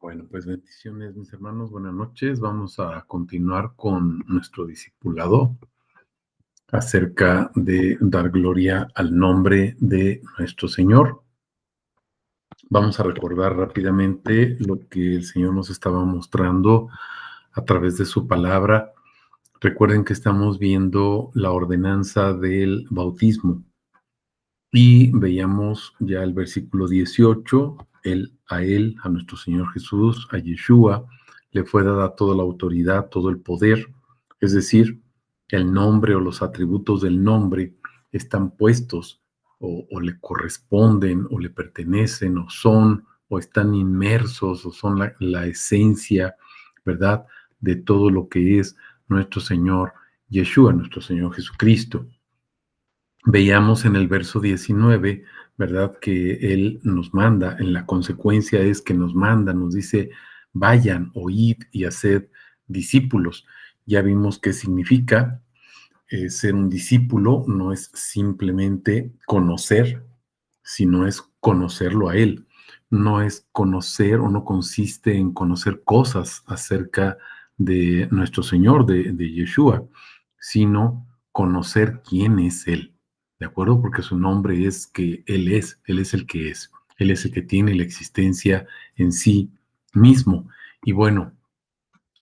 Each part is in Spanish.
Bueno, pues bendiciones, mis hermanos, buenas noches. Vamos a continuar con nuestro discipulado acerca de dar gloria al nombre de nuestro Señor. Vamos a recordar rápidamente lo que el Señor nos estaba mostrando a través de su palabra. Recuerden que estamos viendo la ordenanza del bautismo y veíamos ya el versículo 18, a nuestro Señor Jesús, a Yeshua, le fue dada toda la autoridad, todo el poder, es decir, el nombre o los atributos del nombre están puestos o le corresponden o le pertenecen o son o están inmersos o son la esencia, ¿verdad?, de todo lo que es nuestro Señor Yeshua, nuestro Señor Jesucristo. Veíamos en el verso 19, ¿verdad? Que Él nos manda, en la consecuencia es que nos manda, nos dice, vayan, oíd y haced discípulos. Ya vimos qué significa ser un discípulo, no es simplemente conocer, sino es conocerlo a Él. No es conocer o no consiste en conocer cosas acerca de nuestro Señor, de Yeshua, sino conocer quién es Él. ¿De acuerdo? Porque su nombre es que Él es el que es, Él es el que tiene la existencia en sí mismo. Y bueno,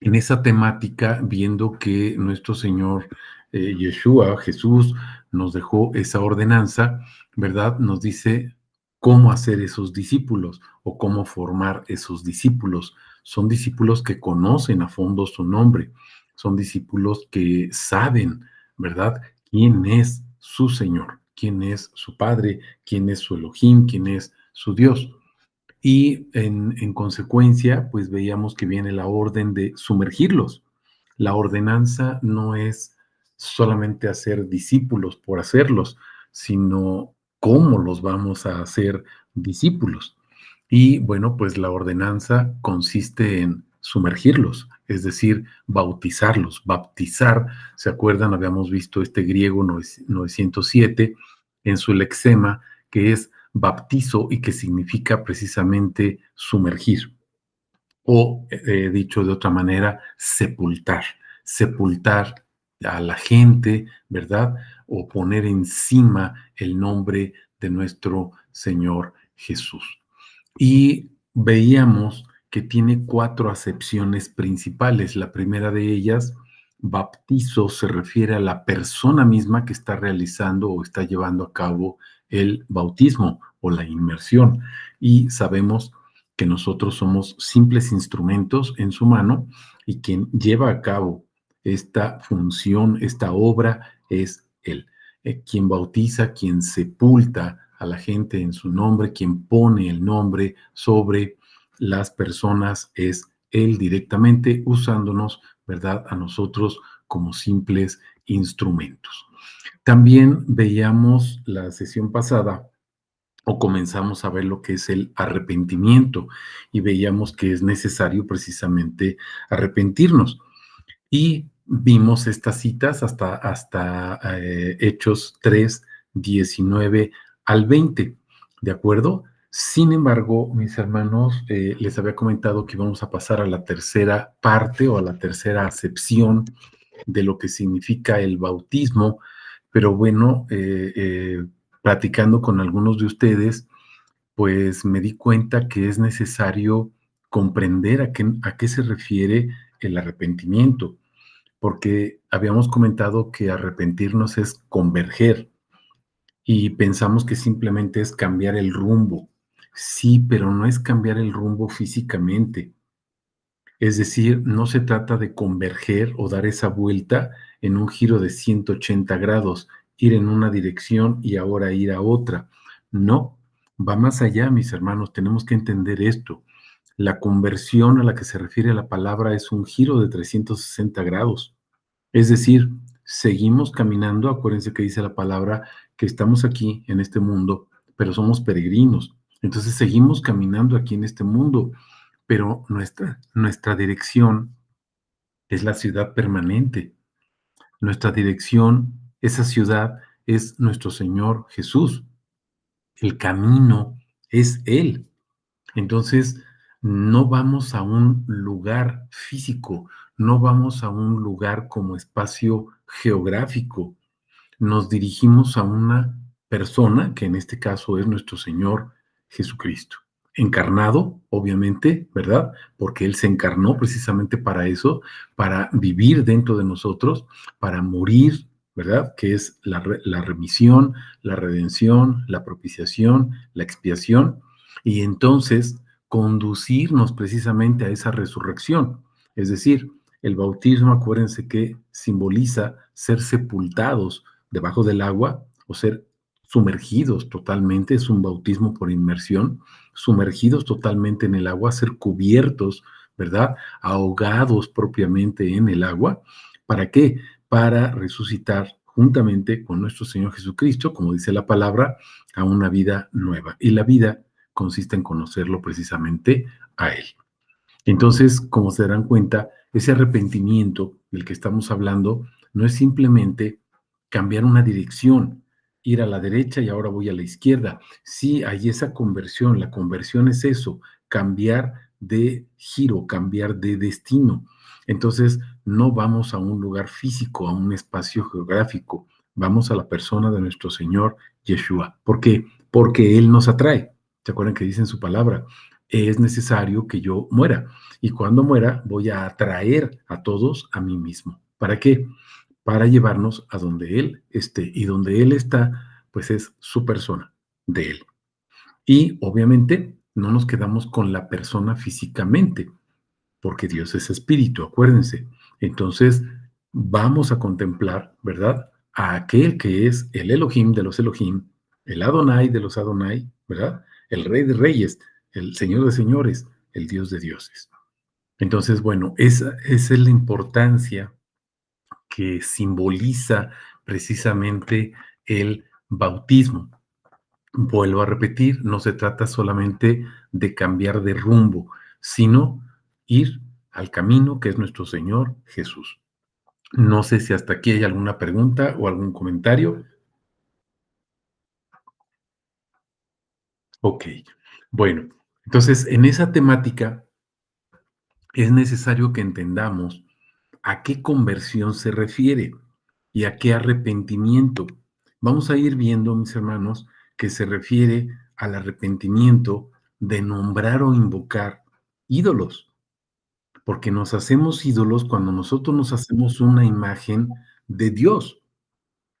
en esa temática, viendo que nuestro Señor Yeshua, Jesús, nos dejó esa ordenanza, ¿verdad? Nos dice cómo hacer esos discípulos o cómo formar esos discípulos. Son discípulos que conocen a fondo su nombre, son discípulos que saben, ¿verdad?, quién es su Señor, quién es su Padre, quién es su Elohim, quién es su Dios. Y en consecuencia, pues veíamos que viene la orden de sumergirlos. La ordenanza no es solamente hacer discípulos por hacerlos, sino cómo los vamos a hacer discípulos. Y bueno, pues la ordenanza consiste en sumergirlos, es decir, bautizarlos. Baptizar, ¿se acuerdan? Habíamos visto este griego 907 en su lexema, que es baptizo y que significa precisamente sumergir. O, dicho de otra manera, sepultar. Sepultar a la gente, ¿verdad? O poner encima el nombre de nuestro Señor Jesús. Y veíamos que tiene 4 acepciones principales. La primera de ellas, baptizo, se refiere a la persona misma que está realizando o está llevando a cabo el bautismo o la inmersión. Y sabemos que nosotros somos simples instrumentos en su mano y quien lleva a cabo esta función, esta obra, es Él. Quien bautiza, quien sepulta a la gente en su nombre, quien pone el nombre sobre las personas es Él directamente, usándonos, ¿verdad?, a nosotros como simples instrumentos. También veíamos la sesión pasada o comenzamos a ver lo que es el arrepentimiento y veíamos que es necesario precisamente arrepentirnos. Y vimos estas citas hasta Hechos 3, 19 al 20, ¿de acuerdo? Sin embargo, mis hermanos, les había comentado que íbamos a pasar a la tercera parte o a la tercera acepción de lo que significa el bautismo, pero bueno, platicando con algunos de ustedes, pues me di cuenta que es necesario comprender a qué se refiere el arrepentimiento, porque habíamos comentado que arrepentirnos es converger y pensamos que simplemente es cambiar el rumbo. Sí, pero no es cambiar el rumbo físicamente. Es decir, no se trata de converger o dar esa vuelta en un giro de 180 grados, ir en una dirección y ahora ir a otra. No, va más allá, mis hermanos, tenemos que entender esto. La conversión a la que se refiere la palabra es un giro de 360 grados. Es decir, seguimos caminando, acuérdense que dice la palabra que estamos aquí en este mundo, pero somos peregrinos. Entonces seguimos caminando aquí en este mundo, pero nuestra dirección es la ciudad permanente. Nuestra dirección, esa ciudad es nuestro Señor Jesús. El camino es Él. Entonces, No vamos a un lugar físico, no vamos a un lugar como espacio geográfico, nos dirigimos a una persona, que en este caso es nuestro Señor Jesucristo. Encarnado, obviamente, ¿verdad? Porque Él se encarnó precisamente para eso, para vivir dentro de nosotros, para morir, ¿verdad? Que es la remisión, la redención, la propiciación, la expiación, y entonces conducirnos precisamente a esa resurrección. Es decir, el bautismo, acuérdense que simboliza ser sepultados debajo del agua o ser sumergidos totalmente, es un bautismo por inmersión, sumergidos totalmente en el agua, ser cubiertos, ¿verdad? Ahogados propiamente en el agua. ¿Para qué? Para resucitar juntamente con nuestro Señor Jesucristo, como dice la palabra, a una vida nueva. Y la vida consiste en conocerlo precisamente a Él. Entonces, como se darán cuenta, ese arrepentimiento del que estamos hablando no es simplemente cambiar una dirección, ir a la derecha y ahora voy a la izquierda. Sí, hay esa conversión. La conversión es eso, cambiar de giro, cambiar de destino. Entonces, no vamos a un lugar físico, a un espacio geográfico, vamos a la persona de nuestro Señor Yeshua. ¿Por qué? Porque Él nos atrae. ¿Se acuerdan que dice en su palabra? Es necesario que yo muera. Y cuando muera, voy a atraer a todos a mí mismo. ¿Para qué? Para llevarnos a donde Él esté. Y donde Él está, pues es su persona, de Él. Y obviamente no nos quedamos con la persona físicamente, porque Dios es espíritu, acuérdense. Entonces, vamos a contemplar, ¿verdad? A aquel que es el Elohim de los Elohim, el Adonai de los Adonai, ¿verdad? El Rey de Reyes, el Señor de Señores, el Dios de Dioses. Entonces, bueno, esa es la importancia que simboliza precisamente el bautismo. Vuelvo a repetir, no se trata solamente de cambiar de rumbo, sino ir al camino que es nuestro Señor Jesús. No sé si hasta aquí hay alguna pregunta o algún comentario. Ok, bueno, entonces en esa temática es necesario que entendamos a qué conversión se refiere y a qué arrepentimiento. Vamos a ir viendo, mis hermanos, que se refiere al arrepentimiento de nombrar o invocar ídolos, porque nos hacemos ídolos cuando nosotros nos hacemos una imagen de Dios.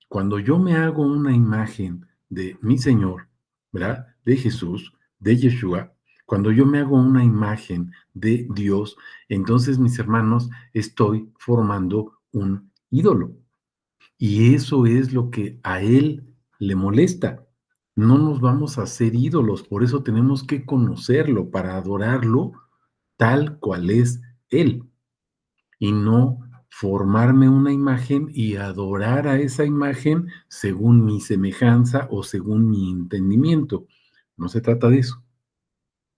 Cuando yo me hago una imagen de mi Señor, ¿verdad? De Jesús, de Yeshua, cuando yo me hago una imagen de Dios, entonces, mis hermanos, estoy formando un ídolo. Y eso es lo que a Él le molesta. No nos vamos a hacer ídolos, por eso tenemos que conocerlo para adorarlo tal cual es Él y no formarme una imagen y adorar a esa imagen según mi semejanza o según mi entendimiento. No se trata de eso.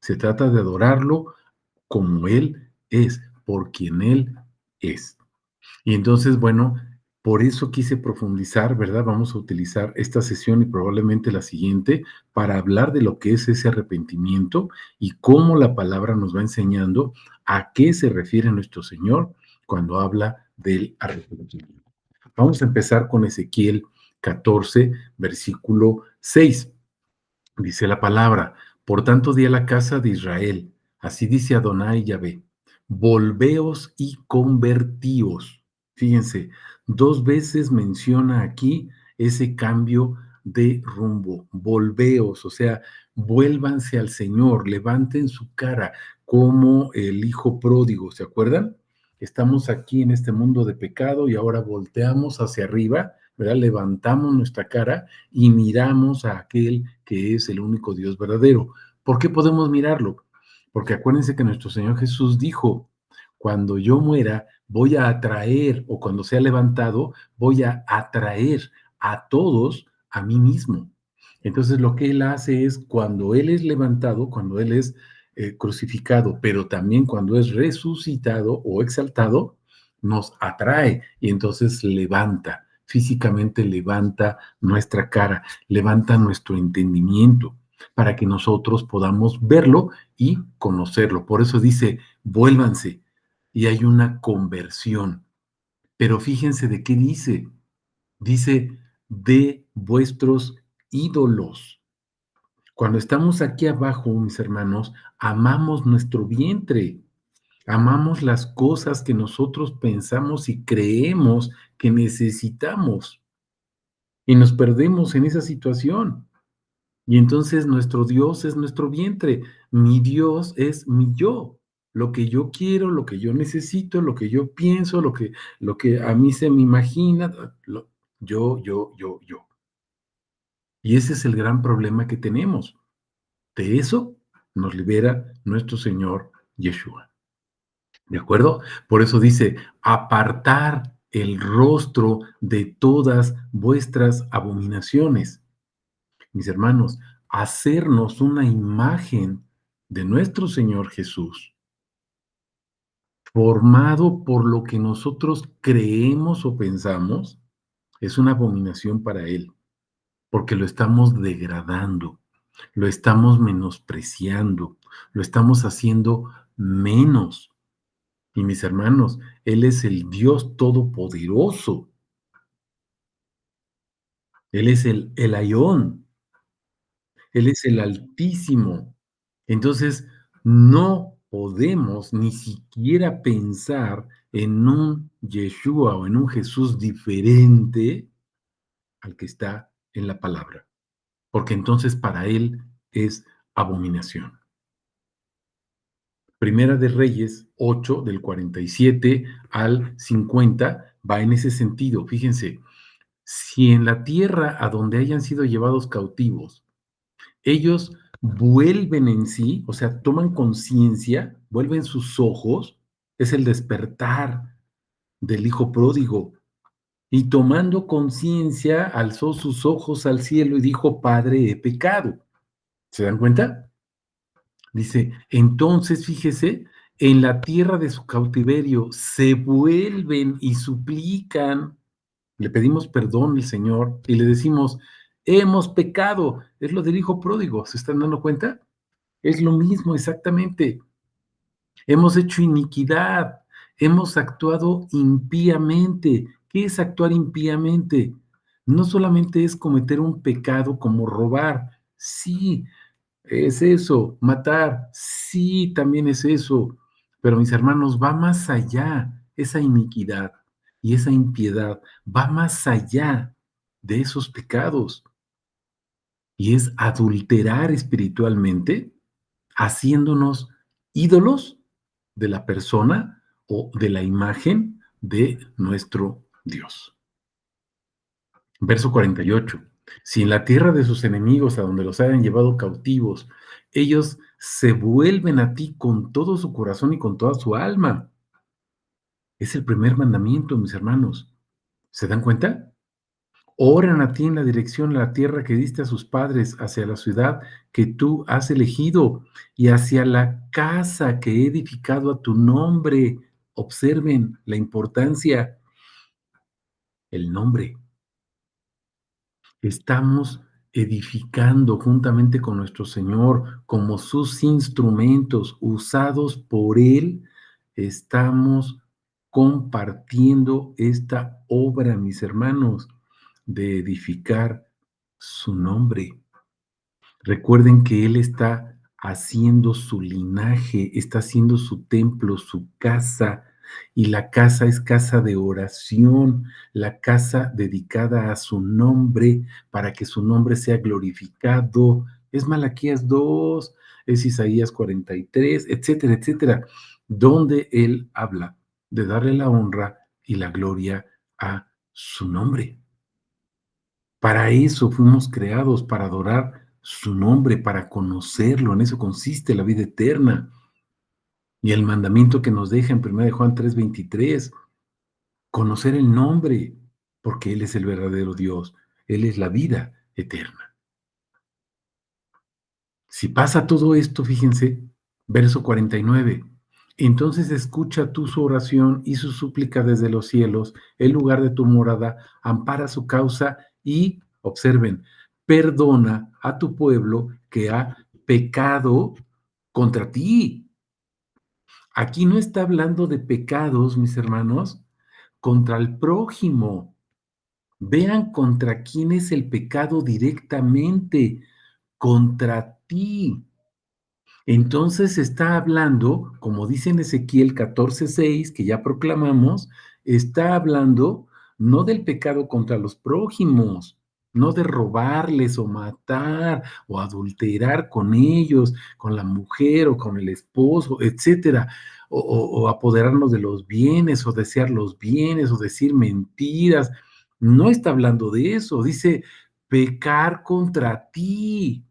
Se trata de adorarlo como Él es, por quien Él es. Y entonces, bueno, por eso quise profundizar, ¿verdad? Vamos a utilizar esta sesión y probablemente la siguiente para hablar de lo que es ese arrepentimiento y cómo la palabra nos va enseñando a qué se refiere nuestro Señor cuando habla del arrepentimiento. Vamos a empezar con Ezequiel 14, versículo 6. Dice la palabra, por tanto di a la casa de Israel, así dice Adonai Yahvé, volveos y convertíos. Fíjense, dos veces menciona aquí ese cambio de rumbo, volveos, o sea, vuélvanse al Señor, levanten su cara como el hijo pródigo, ¿se acuerdan? Estamos aquí en este mundo de pecado y ahora volteamos hacia arriba, ¿verdad? Levantamos nuestra cara y miramos a aquel que es el único Dios verdadero. ¿Por qué podemos mirarlo? Porque acuérdense que nuestro Señor Jesús dijo, cuando yo muera, voy a atraer, o cuando sea levantado, voy a atraer a todos a mí mismo. Entonces lo que Él hace es, cuando Él es levantado, cuando Él es crucificado, pero también cuando es resucitado o exaltado, nos atrae y entonces levanta, físicamente levanta nuestra cara, levanta nuestro entendimiento para que nosotros podamos verlo y conocerlo. Por eso dice, vuélvanse, y hay una conversión. Pero fíjense de qué dice. Dice, de vuestros ídolos. Cuando estamos aquí abajo, mis hermanos, amamos nuestro vientre, amamos las cosas que nosotros pensamos y creemos que necesitamos, y nos perdemos en esa situación. Y entonces nuestro Dios es nuestro vientre, mi Dios es mi yo, lo que yo quiero, lo que yo necesito, lo que yo pienso, lo que a mí se me imagina, yo. Y ese es el gran problema que tenemos. De eso nos libera nuestro Señor Yeshua. ¿De acuerdo? Por eso dice, apartar el rostro de todas vuestras abominaciones. Mis hermanos, hacernos una imagen de nuestro Señor Jesús, formado por lo que nosotros creemos o pensamos, es una abominación para Él, porque lo estamos degradando, lo estamos menospreciando, lo estamos haciendo menos. Y mis hermanos, Él es el Dios todopoderoso, Él es el Ayón, Él es el Altísimo. Entonces, no podemos ni siquiera pensar en un Yeshua o en un Jesús diferente al que está en la palabra, porque entonces para Él es abominación. Primera de Reyes 8, del 47 al 50, va en ese sentido. Fíjense, si en la tierra a donde hayan sido llevados cautivos, ellos vuelven en sí, o sea, toman conciencia, vuelven sus ojos, es el despertar del hijo pródigo. Y tomando conciencia, alzó sus ojos al cielo y dijo, Padre, he pecado. ¿Se dan cuenta? Dice, entonces, fíjese, en la tierra de su cautiverio se vuelven y suplican, le pedimos perdón al Señor y le decimos, hemos pecado. Es lo del hijo pródigo, ¿se están dando cuenta? Es lo mismo exactamente. Hemos hecho iniquidad, hemos actuado impíamente. ¿Qué es actuar impíamente? No solamente es cometer un pecado como robar, sí, es eso, matar, sí, también es eso, pero mis hermanos, va más allá, esa iniquidad y esa impiedad va más allá de esos pecados y es adulterar espiritualmente, haciéndonos ídolos de la persona o de la imagen de nuestro Dios. Verso 48. Si en la tierra de sus enemigos, a donde los hayan llevado cautivos, ellos se vuelven a ti con todo su corazón y con toda su alma. Es el primer mandamiento, mis hermanos. ¿Se dan cuenta? Oran a ti en la dirección a la tierra que diste a sus padres, hacia la ciudad que tú has elegido y hacia la casa que he edificado a tu nombre. Observen la importancia, el nombre. Estamos edificando juntamente con nuestro Señor como sus instrumentos usados por Él. Estamos compartiendo esta obra, mis hermanos, de edificar su nombre. Recuerden que Él está haciendo su linaje, está haciendo su templo, su casa, y la casa es casa de oración, la casa dedicada a su nombre, para que su nombre sea glorificado. Es Malaquías 2, es Isaías 43, etcétera, etcétera, donde Él habla de darle la honra y la gloria a su nombre. Para eso fuimos creados, para adorar su nombre, para conocerlo. En eso consiste la vida eterna. Y el mandamiento que nos deja en 1 Juan 3:23, conocer el nombre, porque Él es el verdadero Dios. Él es la vida eterna. Si pasa todo esto, fíjense, verso 49. Entonces escucha tú su oración y su súplica desde los cielos, el lugar de tu morada, ampara su causa y, observen, perdona a tu pueblo que ha pecado contra ti. Aquí no está hablando de pecados, mis hermanos, contra el prójimo. Vean contra quién es el pecado directamente, contra ti. Entonces está hablando, como dice en Ezequiel 14:6, que ya proclamamos, está hablando no del pecado contra los prójimos, no de robarles o matar o adulterar con ellos, con la mujer o con el esposo, etcétera, o apoderarnos de los bienes o desear los bienes o decir mentiras. No está hablando de eso, dice pecar contra ti.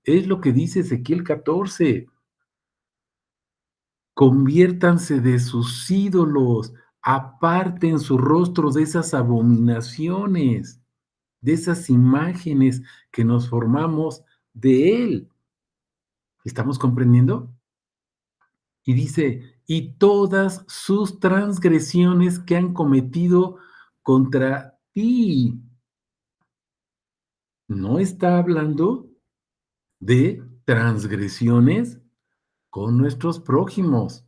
Es lo que dice Ezequiel 14. Conviértanse de sus ídolos, aparten su rostro de esas abominaciones, de esas imágenes que nos formamos de él. ¿Estamos comprendiendo? Y dice, y todas sus transgresiones que han cometido contra ti. No está hablando de transgresiones con nuestros prójimos,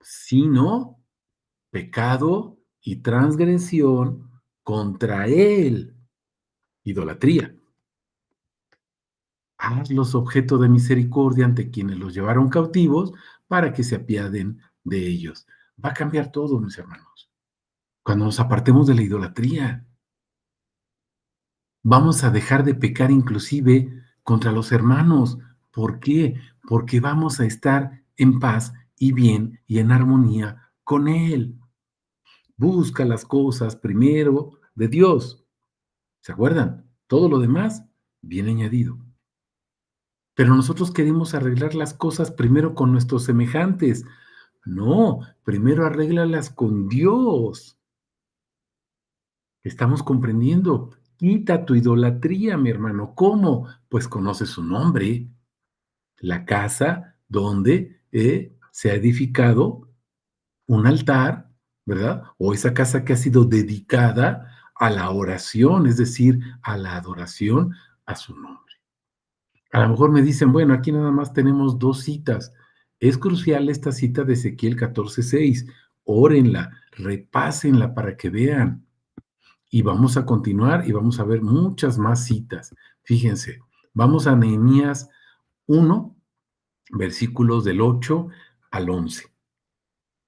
sino pecado y transgresión contra él, idolatría. Hazlos objeto de misericordia ante quienes los llevaron cautivos para que se apiaden de ellos. Va a cambiar todo, mis hermanos. Cuando nos apartemos de la idolatría, vamos a dejar de pecar inclusive contra los hermanos. ¿Por qué? Porque vamos a estar en paz y bien y en armonía con Él. Busca las cosas primero de Dios. ¿Se acuerdan? Todo lo demás viene añadido. Pero nosotros queremos arreglar las cosas primero con nuestros semejantes. No, primero arréglalas con Dios. Estamos comprendiendo. Quita tu idolatría, mi hermano. ¿Cómo? Pues conoce su nombre, la casa donde se ha edificado un altar, ¿verdad? O esa casa que ha sido dedicada a la oración, es decir, a la adoración a su nombre. A lo mejor me dicen, bueno, aquí nada más tenemos dos citas. Es crucial esta cita de Ezequiel 14:6. Órenla, repásenla para que vean. Y vamos a continuar y vamos a ver muchas más citas. Fíjense, vamos a Nehemías 1, versículos del 8 al 11.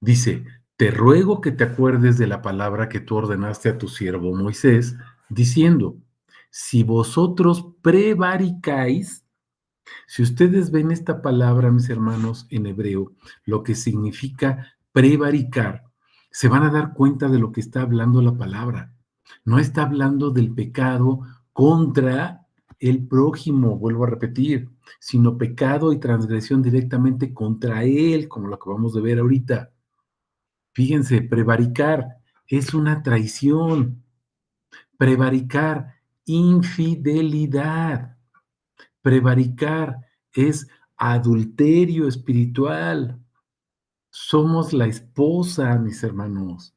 Dice, te ruego que te acuerdes de la palabra que tú ordenaste a tu siervo Moisés, diciendo, si vosotros prevaricáis, si ustedes ven esta palabra, mis hermanos, en hebreo, lo que significa prevaricar, se van a dar cuenta de lo que está hablando la palabra. No está hablando del pecado contra el prójimo, vuelvo a repetir, sino pecado y transgresión directamente contra él, como lo acabamos de ver ahorita. Fíjense, prevaricar es una traición. Prevaricar, infidelidad. Prevaricar es adulterio espiritual. Somos la esposa, mis hermanos.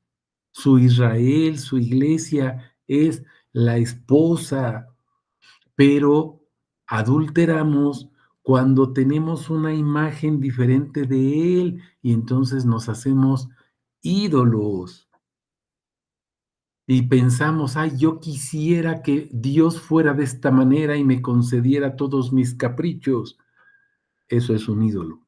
Su Israel, su iglesia es la esposa, pero adulteramos cuando tenemos una imagen diferente de Él y entonces nos hacemos ídolos y pensamos, ay, yo quisiera que Dios fuera de esta manera y me concediera todos mis caprichos. Eso es un ídolo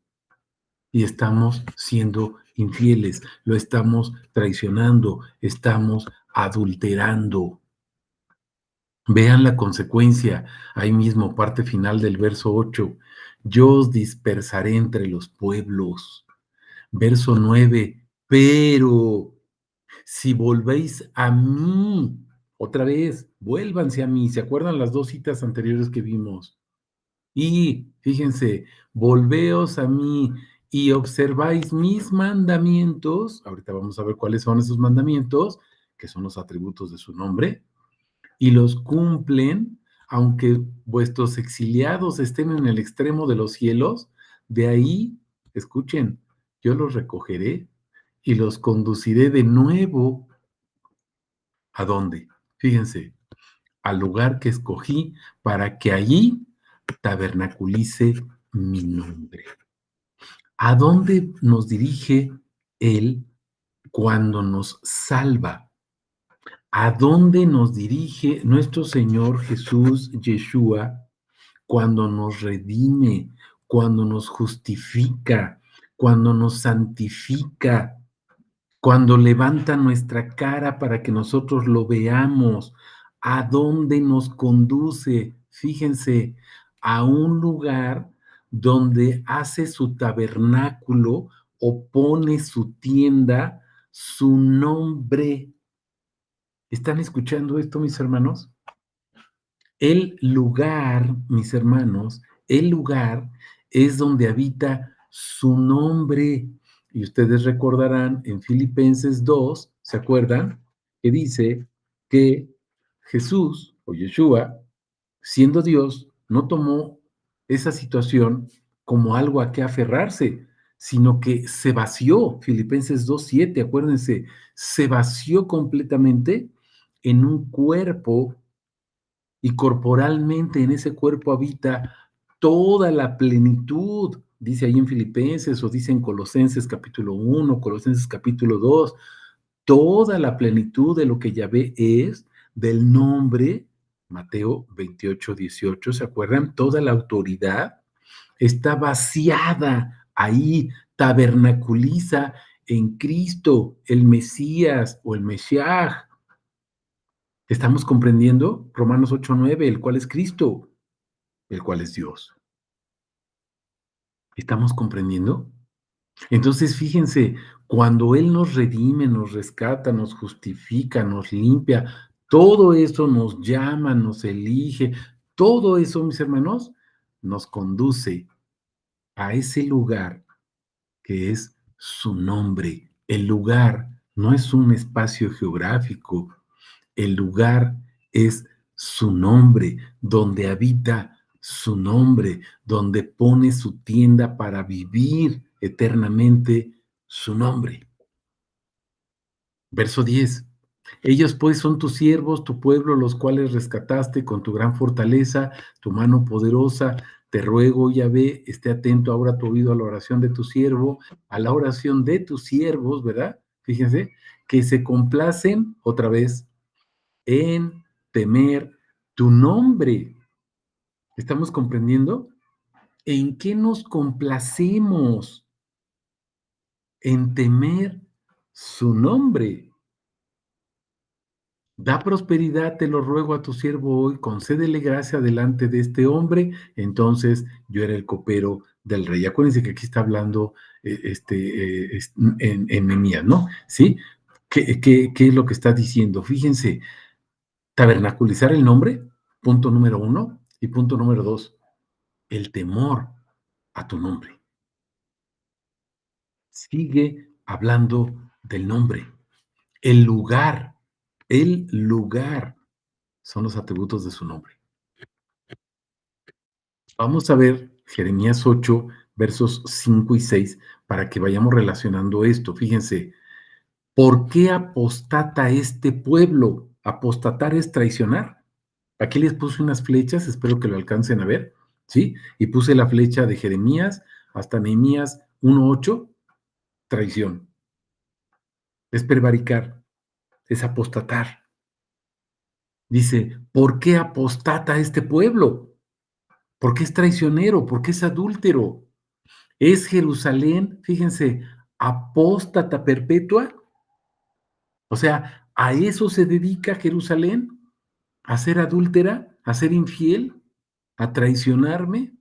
y estamos siendo infieles, lo estamos traicionando, estamos adulterando. Vean la consecuencia, ahí mismo, parte final del verso 8. Yo os dispersaré entre los pueblos. Verso 9. Pero si volvéis a mí, otra vez, vuélvanse a mí. ¿Se acuerdan las dos citas anteriores que vimos? Y fíjense, volveos a mí y observáis mis mandamientos. Ahorita vamos a ver cuáles son esos mandamientos, que son los atributos de su nombre y los cumplen, aunque vuestros exiliados estén en el extremo de los cielos, de ahí, escuchen, yo los recogeré y los conduciré de nuevo. ¿A dónde? Fíjense, al lugar que escogí para que allí tabernaculice mi nombre. ¿A dónde nos dirige Él cuando nos salva? ¿A dónde nos dirige nuestro Señor Jesús, Yeshua, cuando nos redime, cuando nos justifica, cuando nos santifica, cuando levanta nuestra cara para que nosotros lo veamos? ¿A dónde nos conduce? Fíjense, a un lugar donde hace su tabernáculo o pone su tienda, su nombre. ¿Están escuchando esto, mis hermanos? El lugar, mis hermanos, el lugar es donde habita su nombre. Y ustedes recordarán en Filipenses 2, ¿se acuerdan? Que dice que Jesús o Yeshua, siendo Dios, no tomó esa situación como algo a que aferrarse, sino que se vació. Filipenses 2:7, acuérdense, se vació completamente en un cuerpo y corporalmente en ese cuerpo habita toda la plenitud, dice ahí en Filipenses o dice en Colosenses capítulo 1, Colosenses capítulo 2, toda la plenitud de lo que Yahvé es, del nombre, Mateo 28:18, ¿se acuerdan? Toda la autoridad está vaciada ahí, tabernaculiza en Cristo, el Mesías o el Mesías. ¿Estamos comprendiendo? Romanos 8:9, el cual es Cristo, el cual es Dios. ¿Estamos comprendiendo? Entonces, fíjense, cuando Él nos redime, nos rescata, nos justifica, nos limpia, todo eso nos llama, nos elige, todo eso, mis hermanos, nos conduce a ese lugar que es su nombre. El lugar no es un espacio geográfico, el lugar es su nombre, donde habita su nombre, donde pone su tienda para vivir eternamente su nombre. Verso 10. Ellos pues son tus siervos, tu pueblo, los cuales rescataste con tu gran fortaleza, tu mano poderosa. Te ruego, Yahvé, esté atento ahora tu oído a la oración de tu siervo, a la oración de tus siervos, ¿verdad? Fíjense, que se complacen otra vez en temer tu nombre. ¿Estamos comprendiendo? ¿En qué nos complacemos? En temer su nombre. Da prosperidad, te lo ruego a tu siervo hoy, concédele gracia delante de este hombre. Entonces yo era el copero del rey. Acuérdense que aquí está hablando en Nehemías, ¿no? ¿Sí? ¿Qué es lo que está diciendo? Fíjense, tabernaculizar el nombre, punto número 1, y punto número 2, el temor a tu nombre. Sigue hablando del nombre, el lugar son los atributos de su nombre. Vamos a ver Jeremías 8, versos 5 y 6, para que vayamos relacionando esto. Fíjense, ¿por qué apostata este pueblo? Apostatar es traicionar. Aquí les puse unas flechas, espero que lo alcancen a ver, ¿sí? Y puse la flecha de Jeremías hasta Nehemías 1:8, traición. Es prevaricar, es apostatar. Dice, ¿por qué apostata este pueblo? ¿Por qué es traicionero? ¿Por qué es adúltero? ¿Es Jerusalén, fíjense, apóstata perpetua? O sea, ¿a eso se dedica Jerusalén? ¿A ser adúltera? ¿A ser infiel? ¿A traicionarme?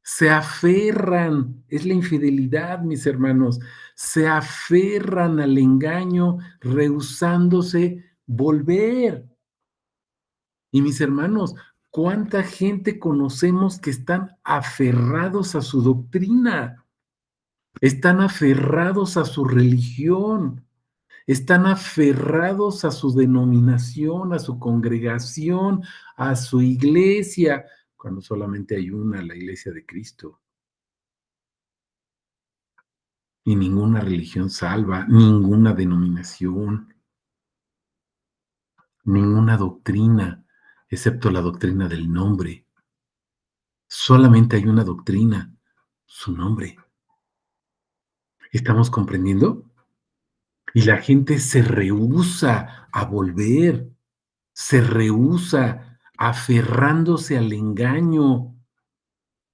Se aferran, es la infidelidad, mis hermanos, se aferran al engaño, rehusándose volver. Y mis hermanos, ¿cuánta gente conocemos que están aferrados a su doctrina? Están aferrados a su religión, están aferrados a su denominación, a su congregación, a su iglesia, cuando solamente hay una, la iglesia de Cristo. Y ninguna religión salva, ninguna denominación, ninguna doctrina, excepto la doctrina del nombre. Solamente hay una doctrina, su nombre. ¿Estamos comprendiendo? Y la gente se rehúsa a volver, se rehúsa aferrándose al engaño.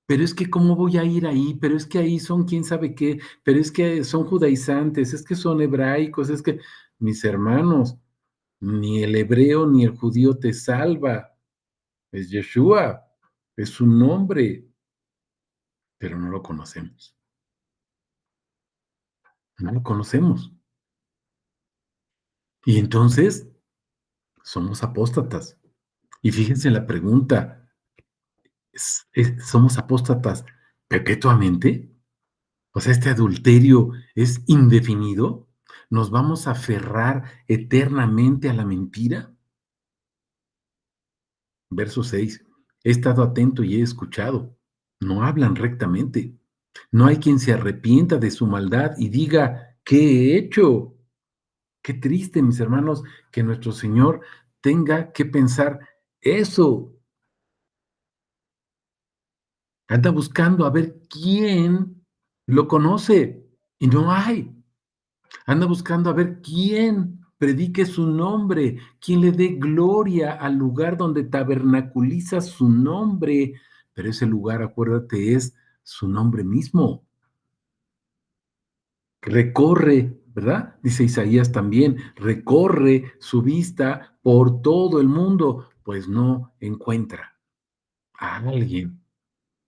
Pero es que, ¿cómo voy a ir ahí? Pero es que ahí son quién sabe qué, pero es que son judaizantes, es que son hebraicos, es que, mis hermanos, ni el hebreo ni el judío te salva, es Yeshua, es su nombre, pero no lo conocemos, no lo conocemos. Y entonces somos apóstatas. Y fíjense la pregunta, ¿somos apóstatas perpetuamente? O sea, este adulterio es indefinido. ¿Nos vamos a aferrar eternamente a la mentira? Verso 6. He estado atento y he escuchado. No hablan rectamente. No hay quien se arrepienta de su maldad y diga, ¿qué he hecho? Qué triste, mis hermanos, que nuestro Señor tenga que pensar eso. Anda buscando a ver quién lo conoce y no hay. Anda buscando a ver quién predique su nombre, quién le dé gloria al lugar donde tabernaculiza su nombre. Pero ese lugar, acuérdate, es su nombre mismo. Recorre, ¿verdad? Dice Isaías también, recorre su vista por todo el mundo, pues no encuentra a alguien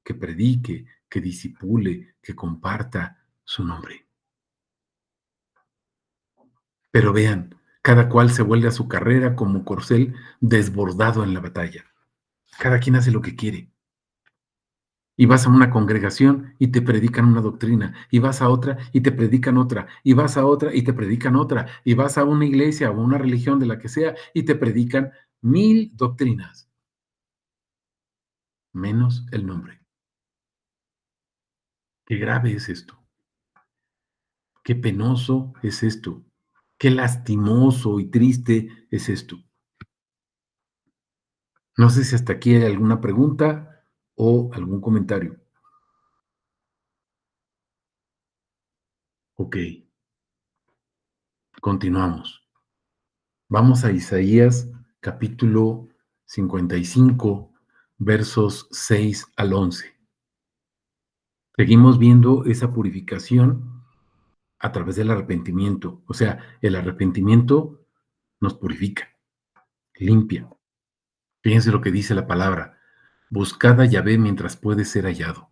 que predique, que disipule, que comparta su nombre. Pero vean, cada cual se vuelve a su carrera como corcel desbordado en la batalla. Cada quien hace lo que quiere. Y vas a una congregación y te predican una doctrina, y vas a otra y te predican otra, y vas a otra y te predican otra, y vas a una iglesia o una religión de la que sea y te predican 1000 doctrinas, menos el nombre. Qué grave es esto, qué penoso es esto, qué lastimoso y triste es esto. No sé si hasta aquí hay alguna pregunta o algún comentario. Ok, continuamos. Vamos a Isaías capítulo 55, versos 6 al 11. Seguimos viendo esa purificación a través del arrepentimiento. O sea, el arrepentimiento nos purifica, limpia. Fíjense lo que dice la palabra. Buscad a Yahvé mientras puede ser hallado.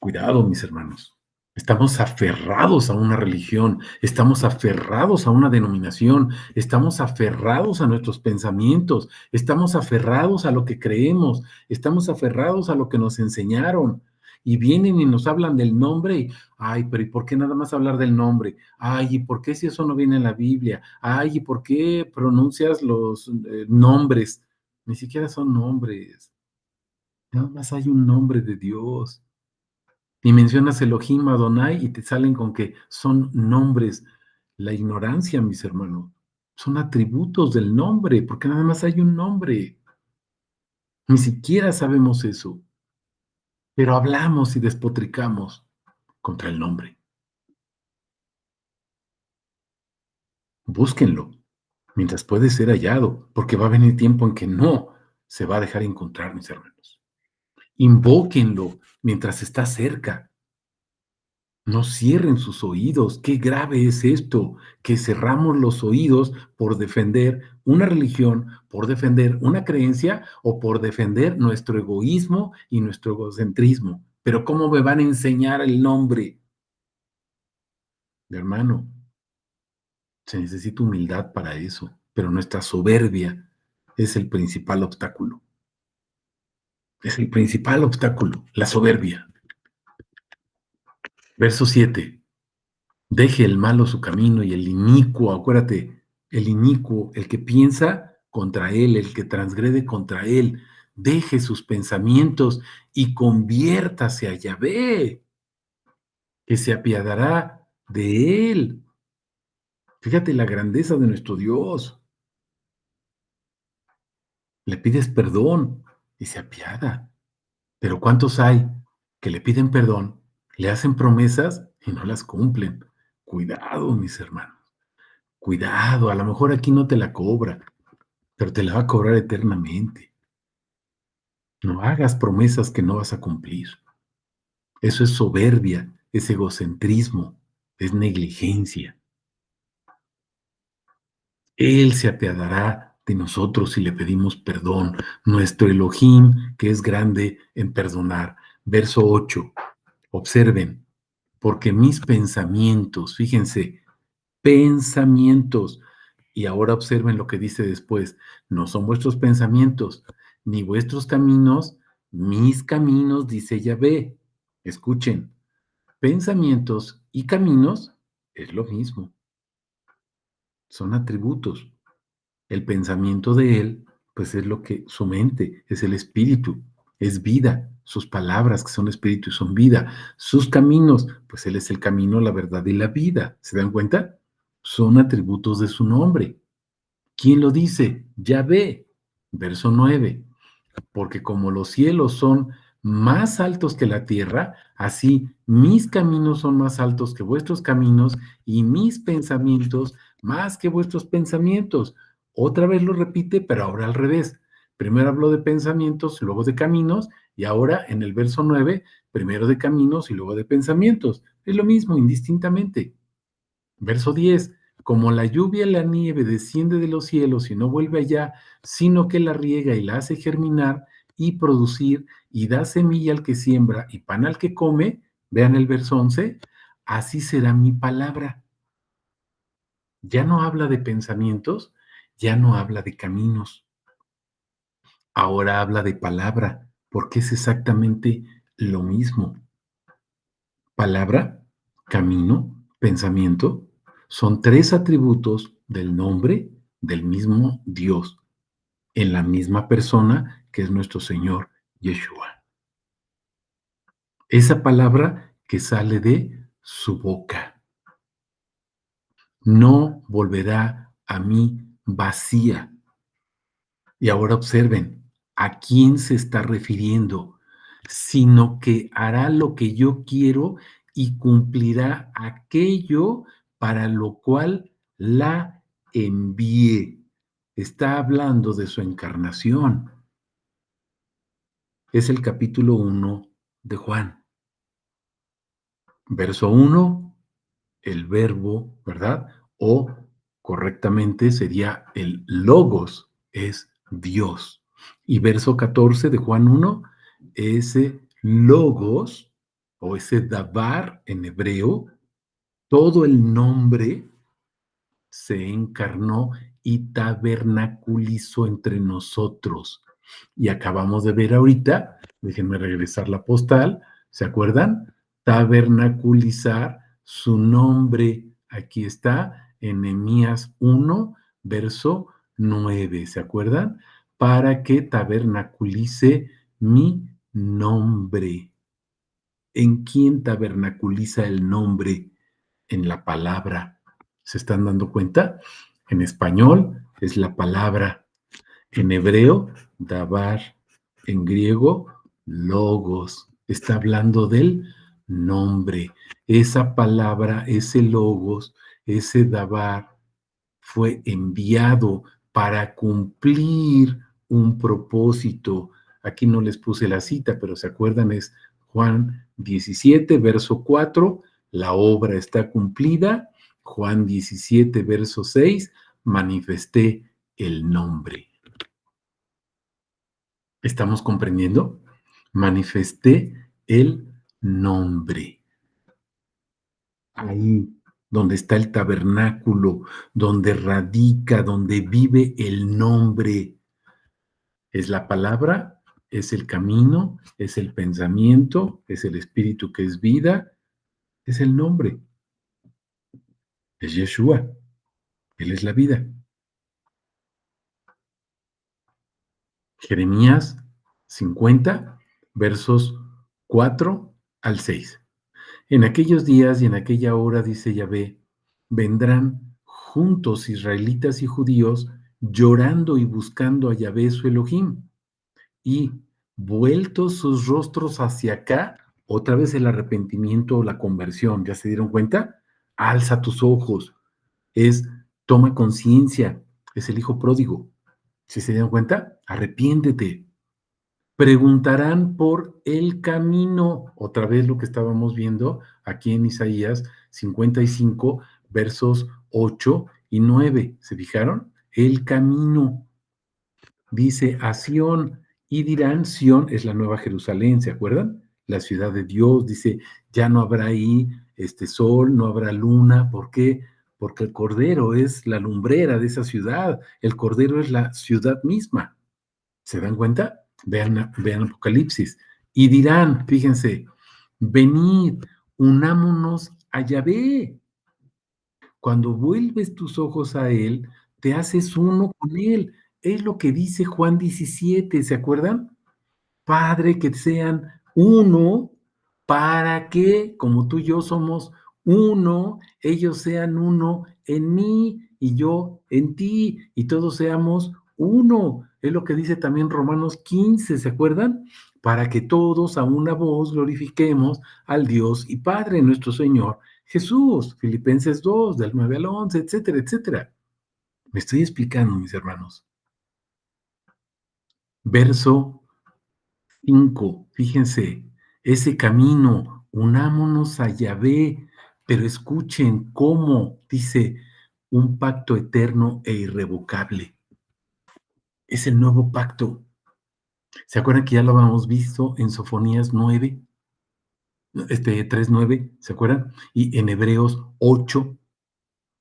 Cuidado, mis hermanos. Estamos aferrados a una religión, estamos aferrados a una denominación, estamos aferrados a nuestros pensamientos, estamos aferrados a lo que creemos, estamos aferrados a lo que nos enseñaron. Y vienen y nos hablan del nombre, y, ay, pero ¿y por qué nada más hablar del nombre? Ay, ¿y por qué si eso no viene en la Biblia? Ay, ¿y por qué pronuncias los nombres? Ni siquiera son nombres, nada más hay un nombre de Dios. Y mencionas Elohim, Adonai, y te salen con que son nombres. La ignorancia, mis hermanos, son atributos del nombre, porque nada más hay un nombre. Ni siquiera sabemos eso, pero hablamos y despotricamos contra el nombre. Búsquenlo mientras puede ser hallado, porque va a venir tiempo en que no se va a dejar encontrar, mis hermanos. Invóquenlo mientras está cerca. No cierren sus oídos. Qué grave es esto, que cerramos los oídos por defender una religión, por defender una creencia o por defender nuestro egoísmo y nuestro egocentrismo. Pero ¿cómo me van a enseñar el nombre? Hermano, se necesita humildad para eso, pero nuestra soberbia es el principal obstáculo. Es el principal obstáculo, la soberbia. Verso 7. Deje el malo su camino y el inicuo, acuérdate, el inicuo, el que piensa contra él, el que transgrede contra él, deje sus pensamientos y conviértase a Yahvé, que se apiadará de él. Fíjate la grandeza de nuestro Dios. Le pides perdón y se apiada. Pero ¿cuántos hay que le piden perdón, le hacen promesas y no las cumplen? Cuidado, mis hermanos, cuidado, a lo mejor aquí no te la cobra, pero te la va a cobrar eternamente. No hagas promesas que no vas a cumplir. Eso es soberbia, es egocentrismo, es negligencia. Él se apiadará de nosotros si le pedimos perdón. Nuestro Elohim, que es grande en perdonar. Verso 8. Observen, porque mis pensamientos, fíjense, pensamientos, y ahora observen lo que dice después, no son vuestros pensamientos, ni vuestros caminos, mis caminos, dice Yahvé. Escuchen, pensamientos y caminos es lo mismo, son atributos. El pensamiento de él, pues es lo que su mente, es el espíritu, es vida. Sus palabras, que son espíritu y son vida. Sus caminos, pues él es el camino, la verdad y la vida. ¿Se dan cuenta? Son atributos de su nombre. ¿Quién lo dice? Yahvé. Verso 9. Porque como los cielos son más altos que la tierra, así mis caminos son más altos que vuestros caminos y mis pensamientos más que vuestros pensamientos. Otra vez lo repite, pero ahora al revés. Primero habló de pensamientos, luego de caminos, y ahora en el verso 9, primero de caminos y luego de pensamientos. Es lo mismo, indistintamente. Verso 10, como la lluvia y la nieve desciende de los cielos y no vuelve allá, sino que la riega y la hace germinar y producir y da semilla al que siembra y pan al que come, vean el verso 11, así será mi palabra. Ya no habla de pensamientos, ya no habla de caminos, ahora habla de palabra, porque es exactamente lo mismo. Palabra, camino, pensamiento, son tres atributos del nombre del mismo Dios, en la misma persona que es nuestro Señor Yeshua. Esa palabra que sale de su boca no volverá a mí vacía. Y ahora observen, ¿a quién se está refiriendo? Sino que hará lo que yo quiero y cumplirá aquello para lo cual la envié. Está hablando de su encarnación. Es el capítulo 1 de Juan. Verso 1, el verbo, ¿verdad? O correctamente sería el logos, es Dios. Y verso 14 de Juan 1, ese logos o ese dabar en hebreo, todo el nombre se encarnó y tabernaculizó entre nosotros. Y acabamos de ver ahorita, déjenme regresar la postal, ¿se acuerdan? Tabernaculizar su nombre. Aquí está, en Nehemías 1, verso 9, ¿se acuerdan? Para que tabernaculice mi nombre. ¿En quién tabernaculiza el nombre? En la palabra. ¿Se están dando cuenta? En español es la palabra. En hebreo, dabar. En griego, logos. Está hablando del nombre. Esa palabra, ese logos, ese dabar, fue enviado para cumplir un propósito. Aquí no les puse la cita, pero se acuerdan, es Juan 17, verso 4, la obra está cumplida. Juan 17, verso 6, manifesté el nombre. ¿Estamos comprendiendo? Manifesté el nombre. Ahí donde está el tabernáculo, donde radica, donde vive el nombre. Es la palabra, es el camino, es el pensamiento, es el espíritu que es vida, es el nombre, es Yeshua, Él es la vida. Jeremías 50, versos 4 al 6. En aquellos días y en aquella hora, dice Yahvé, vendrán juntos israelitas y judíos llorando y buscando a Yahvé su Elohim. Y vueltos sus rostros hacia acá, otra vez el arrepentimiento o la conversión, ¿ya se dieron cuenta? Alza tus ojos, es toma conciencia, es el hijo pródigo. ¿Sí se dieron cuenta? Arrepiéntete. Preguntarán por el camino, otra vez lo que estábamos viendo aquí en Isaías 55, versos 8 y 9. ¿Se fijaron? El camino. Dice a Sión, y dirán, Sión es la nueva Jerusalén, ¿se acuerdan? La ciudad de Dios, dice, ya no habrá ahí sol, no habrá luna, ¿por qué? Porque el Cordero es la lumbrera de esa ciudad, el Cordero es la ciudad misma. ¿Se dan cuenta? Vean Apocalipsis. Y dirán, fíjense, venid, unámonos a Yahvé. Cuando vuelves tus ojos a Él, te haces uno con Él. Es lo que dice Juan 17, ¿se acuerdan? Padre, que sean uno para que, como tú y yo somos uno, ellos sean uno en mí y yo en ti, y todos seamos uno. Es lo que dice también Romanos 15, ¿se acuerdan? Para que todos a una voz glorifiquemos al Dios y Padre nuestro Señor Jesús. Filipenses 2, del 9 al 11, etcétera, etcétera. Me estoy explicando, mis hermanos. Verso 5, fíjense, ese camino, unámonos a Yahvé, pero escuchen cómo dice un pacto eterno e irrevocable. Es el nuevo pacto. ¿Se acuerdan que ya lo habíamos visto en Sofonías 9, 3:9, ¿se acuerdan? Y en Hebreos 8,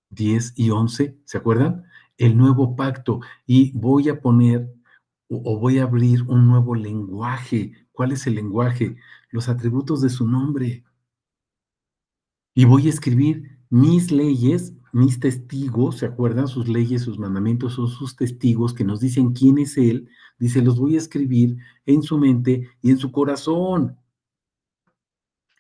10 y 11, ¿se acuerdan? El nuevo pacto. Y voy a poner o voy a abrir un nuevo lenguaje. ¿Cuál es el lenguaje? Los atributos de su nombre. Y voy a escribir mis leyes, mis testigos, ¿se acuerdan? Sus leyes, sus mandamientos son sus testigos que nos dicen quién es Él. Dice, los voy a escribir en su mente y en su corazón.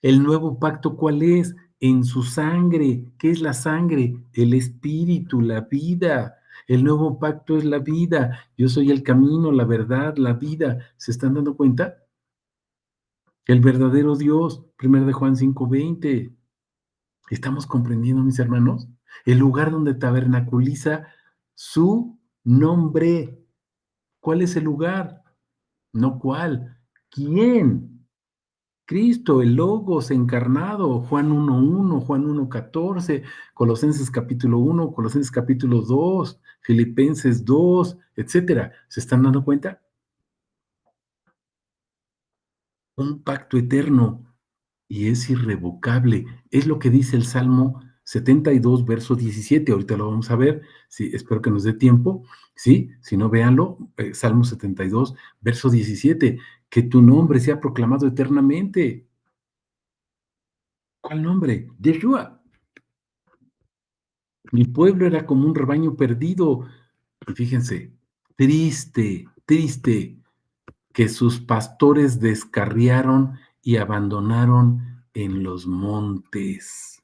El nuevo pacto, ¿cuál es? En su sangre. ¿Qué es la sangre? El espíritu, la vida. El nuevo pacto es la vida. Yo soy el camino, la verdad, la vida. ¿Se están dando cuenta? El verdadero Dios, 1 de Juan 5:20. ¿Estamos comprendiendo, mis hermanos? El lugar donde tabernaculiza su nombre. ¿Cuál es el lugar? No cuál. ¿Quién? Cristo, el Logos encarnado, Juan 1:1, Juan 1:14, Colosenses capítulo 1, Colosenses capítulo 2, Filipenses 2, etcétera. ¿Se están dando cuenta? Un pacto eterno y es irrevocable. Es lo que dice el Salmo 72, verso 17. Ahorita lo vamos a ver. Sí, espero que nos dé tiempo. Sí, si no, véanlo. Salmo 72, verso 17. Que tu nombre sea proclamado eternamente. ¿Cuál nombre? Yeshua. Mi pueblo era como un rebaño perdido. Y fíjense, triste, triste, que sus pastores descarriaron y abandonaron en los montes.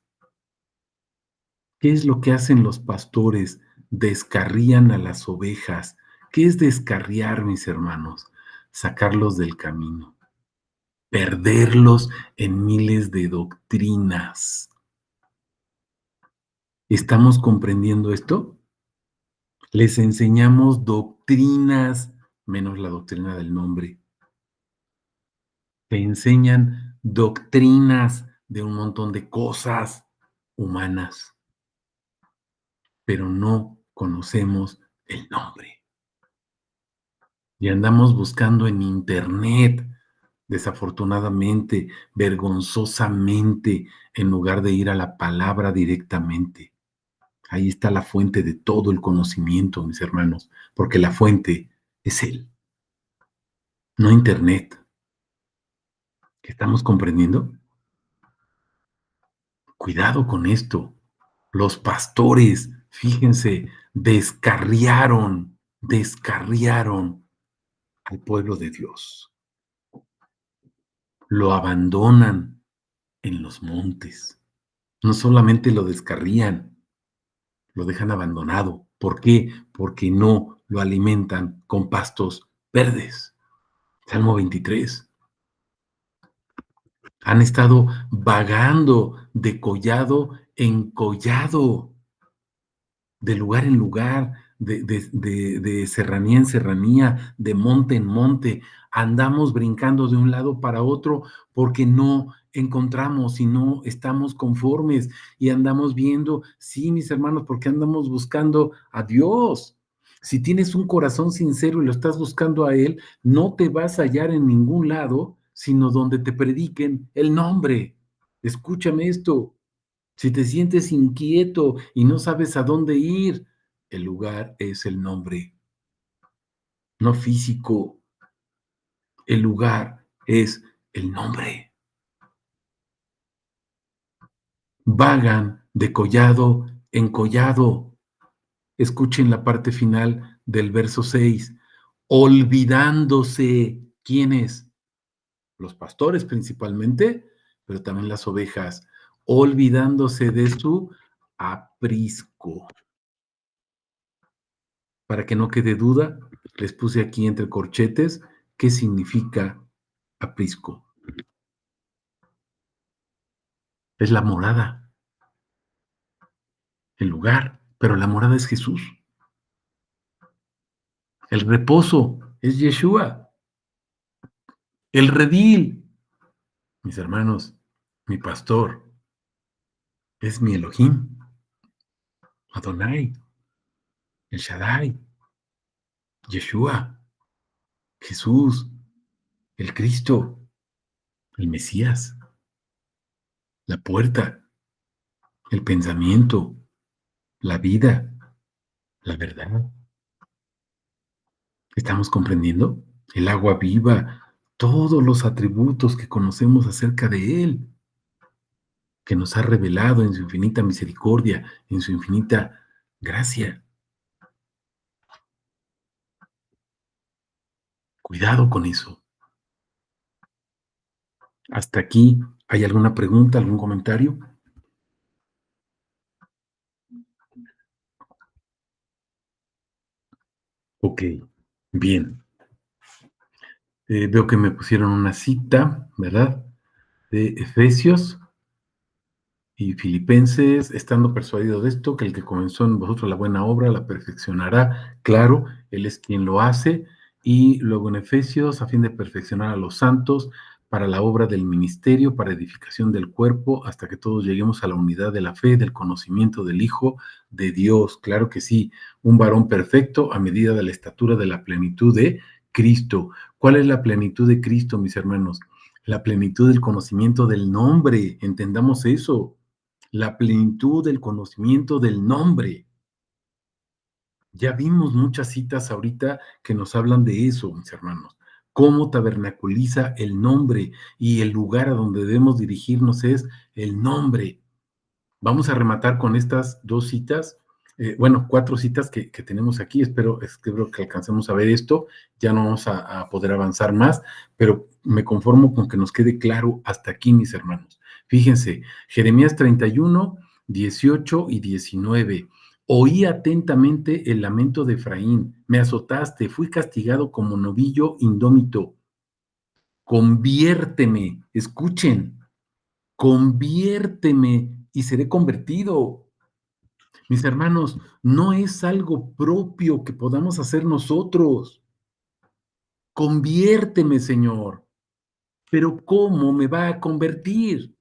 ¿Qué es lo que hacen los pastores? Descarrían a las ovejas. ¿Qué es descarriar, mis hermanos? Sacarlos del camino, perderlos en miles de doctrinas. ¿Estamos comprendiendo esto? Les enseñamos doctrinas, menos la doctrina del nombre. Te enseñan doctrinas de un montón de cosas humanas, pero no conocemos el nombre. Y andamos buscando en internet, desafortunadamente, vergonzosamente, en lugar de ir a la palabra directamente. Ahí está la fuente de todo el conocimiento, mis hermanos, porque la fuente es Él, no internet. ¿Estamos comprendiendo? Cuidado con esto. Los pastores, fíjense, descarriaron al pueblo de Dios. Lo abandonan en los montes. No solamente lo descarrían, lo dejan abandonado. ¿Por qué? Porque no lo alimentan con pastos verdes. Salmo 23. Han estado vagando de collado en collado, de lugar en lugar, de serranía en serranía, de monte en monte. Andamos brincando de un lado para otro porque no encontramos y no estamos conformes y andamos viendo, sí, mis hermanos, porque andamos buscando a Dios. Si tienes un corazón sincero y lo estás buscando a Él, no te vas a hallar en ningún lado, sino donde te prediquen el nombre. Escúchame esto. Si te sientes inquieto y no sabes a dónde ir, el lugar es el nombre, no físico. El lugar es el nombre. Vagan de collado en collado. Escuchen la parte final del verso 6. Olvidándose, ¿quiénes? Los pastores principalmente, pero también las ovejas, olvidándose de su aprisco. Para que no quede duda, les puse aquí entre corchetes qué significa aprisco. Es la morada, el lugar, pero la morada es Jesús. El reposo es Yeshua. El redil, mis hermanos, mi pastor, es mi Elohim, Adonai, el Shaddai, Yeshua, Jesús, el Cristo, el Mesías, la puerta, el pensamiento, la vida, la verdad. ¿Estamos comprendiendo? El agua viva, todos los atributos que conocemos acerca de Él, que nos ha revelado en su infinita misericordia, en su infinita gracia. Cuidado con eso. Hasta aquí, ¿hay alguna pregunta, algún comentario? Ok, bien. Veo que me pusieron una cita, ¿verdad? De Efesios y Filipenses, estando persuadido de esto, que el que comenzó en vosotros la buena obra la perfeccionará. Claro, Él es quien lo hace. Y luego en Efesios, a fin de perfeccionar a los santos para la obra del ministerio, para edificación del cuerpo, hasta que todos lleguemos a la unidad de la fe, del conocimiento del Hijo de Dios. Claro que sí, un varón perfecto a medida de la estatura de la plenitud de Cristo. ¿Cuál es la plenitud de Cristo, mis hermanos? La plenitud del conocimiento del nombre. Entendamos eso, la plenitud del conocimiento del nombre. Ya vimos muchas citas ahorita que nos hablan de eso, mis hermanos. Cómo tabernaculiza el nombre y el lugar a donde debemos dirigirnos es el nombre. Vamos a rematar con estas dos citas, bueno, cuatro citas que tenemos aquí. Espero que alcancemos a ver esto. Ya no vamos a poder avanzar más, pero me conformo con que nos quede claro hasta aquí, mis hermanos. Fíjense, Jeremías 31, 18 y 19. Oí atentamente el lamento de Efraín, me azotaste, fui castigado como novillo indómito. Conviérteme, escuchen, conviérteme y seré convertido. Mis hermanos, no es algo propio que podamos hacer nosotros. Conviérteme, Señor. Pero ¿cómo me va a convertir?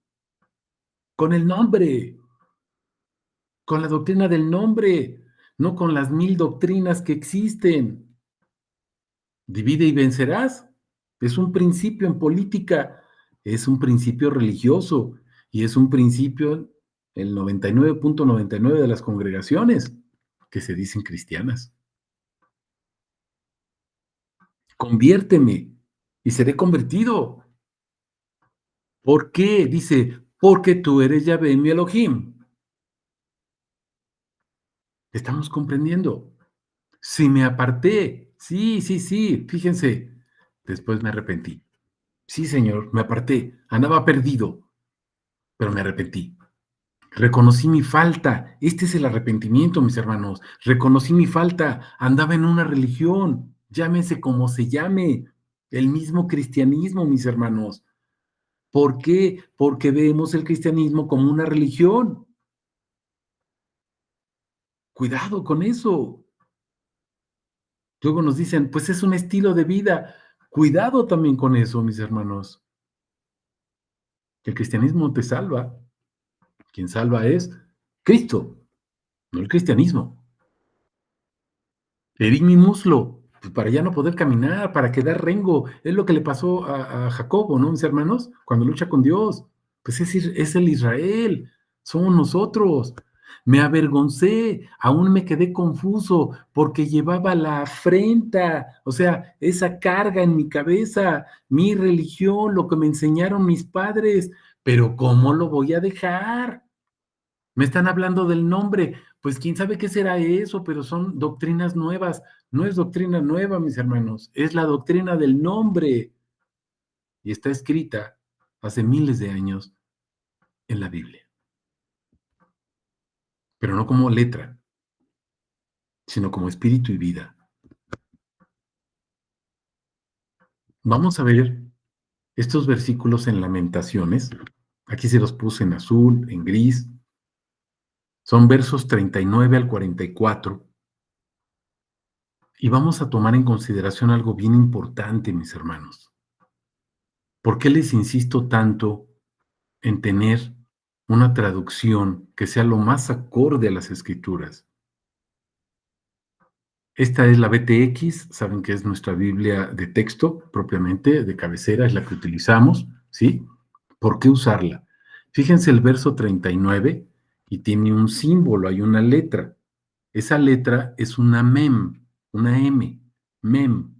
Con el nombre, con la doctrina del nombre, no con las 1000 doctrinas que existen. Divide y vencerás. Es un principio en política, es un principio religioso y es un principio en el 99.99 de las congregaciones que se dicen cristianas. Conviérteme y seré convertido. ¿Por qué? Dice, porque tú eres Yahvé mi Elohim. ¿Estamos comprendiendo? Si me aparté, sí, sí, sí, fíjense, después me arrepentí. Sí, Señor, me aparté, andaba perdido, pero me arrepentí. Reconocí mi falta. Este es el arrepentimiento, mis hermanos. Reconocí mi falta. Andaba en una religión, llámese como se llame. El mismo cristianismo, mis hermanos. ¿Por qué? Porque vemos el cristianismo como una religión. Cuidado con eso. Luego nos dicen, pues es un estilo de vida. Cuidado también con eso, mis hermanos. El cristianismo te salva. Quien salva es Cristo, no el cristianismo. Herí mi muslo, pues para ya no poder caminar, para quedar rengo. Es lo que le pasó a Jacobo, ¿no, mis hermanos? Cuando lucha con Dios. Pues es el Israel, somos nosotros. Me avergoncé, aún me quedé confuso porque llevaba la afrenta, o sea, esa carga en mi cabeza, mi religión, lo que me enseñaron mis padres, pero ¿cómo lo voy a dejar? Me están hablando del nombre, pues quién sabe qué será eso, pero son doctrinas nuevas. No es doctrina nueva, mis hermanos, es la doctrina del nombre y está escrita hace miles de años en la Biblia, pero no como letra, sino como espíritu y vida. Vamos a ver estos versículos en Lamentaciones. Aquí se los puse en azul, en gris. Son versos 39 al 44. Y vamos a tomar en consideración algo bien importante, mis hermanos. ¿Por qué les insisto tanto en tener una traducción que sea lo más acorde a las escrituras? Esta es la BTX, saben que es nuestra Biblia de texto propiamente, de cabecera, es la que utilizamos, ¿sí? ¿Por qué usarla? Fíjense el verso 39 y tiene un símbolo, hay una letra. Esa letra es una mem, una M, mem,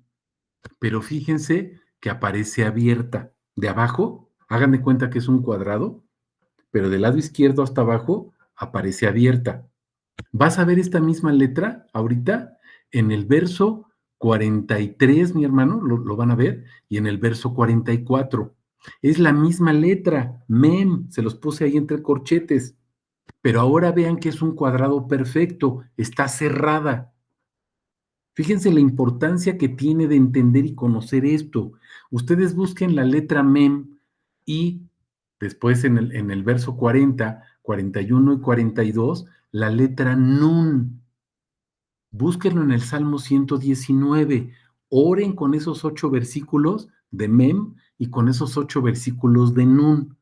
pero fíjense que aparece abierta. De abajo, hagan de cuenta que es un cuadrado, pero del lado izquierdo hasta abajo aparece abierta. Vas a ver esta misma letra ahorita en el verso 43, mi hermano, lo van a ver, y en el verso 44. Es la misma letra, mem, se los puse ahí entre corchetes, pero ahora vean que es un cuadrado perfecto, está cerrada. Fíjense la importancia que tiene de entender y conocer esto. Ustedes busquen la letra mem y después en el verso 40, 41 y 42, la letra nun. Búsquenlo en el Salmo 119. Oren con esos 8 versículos de mem y con esos 8 versículos de nun.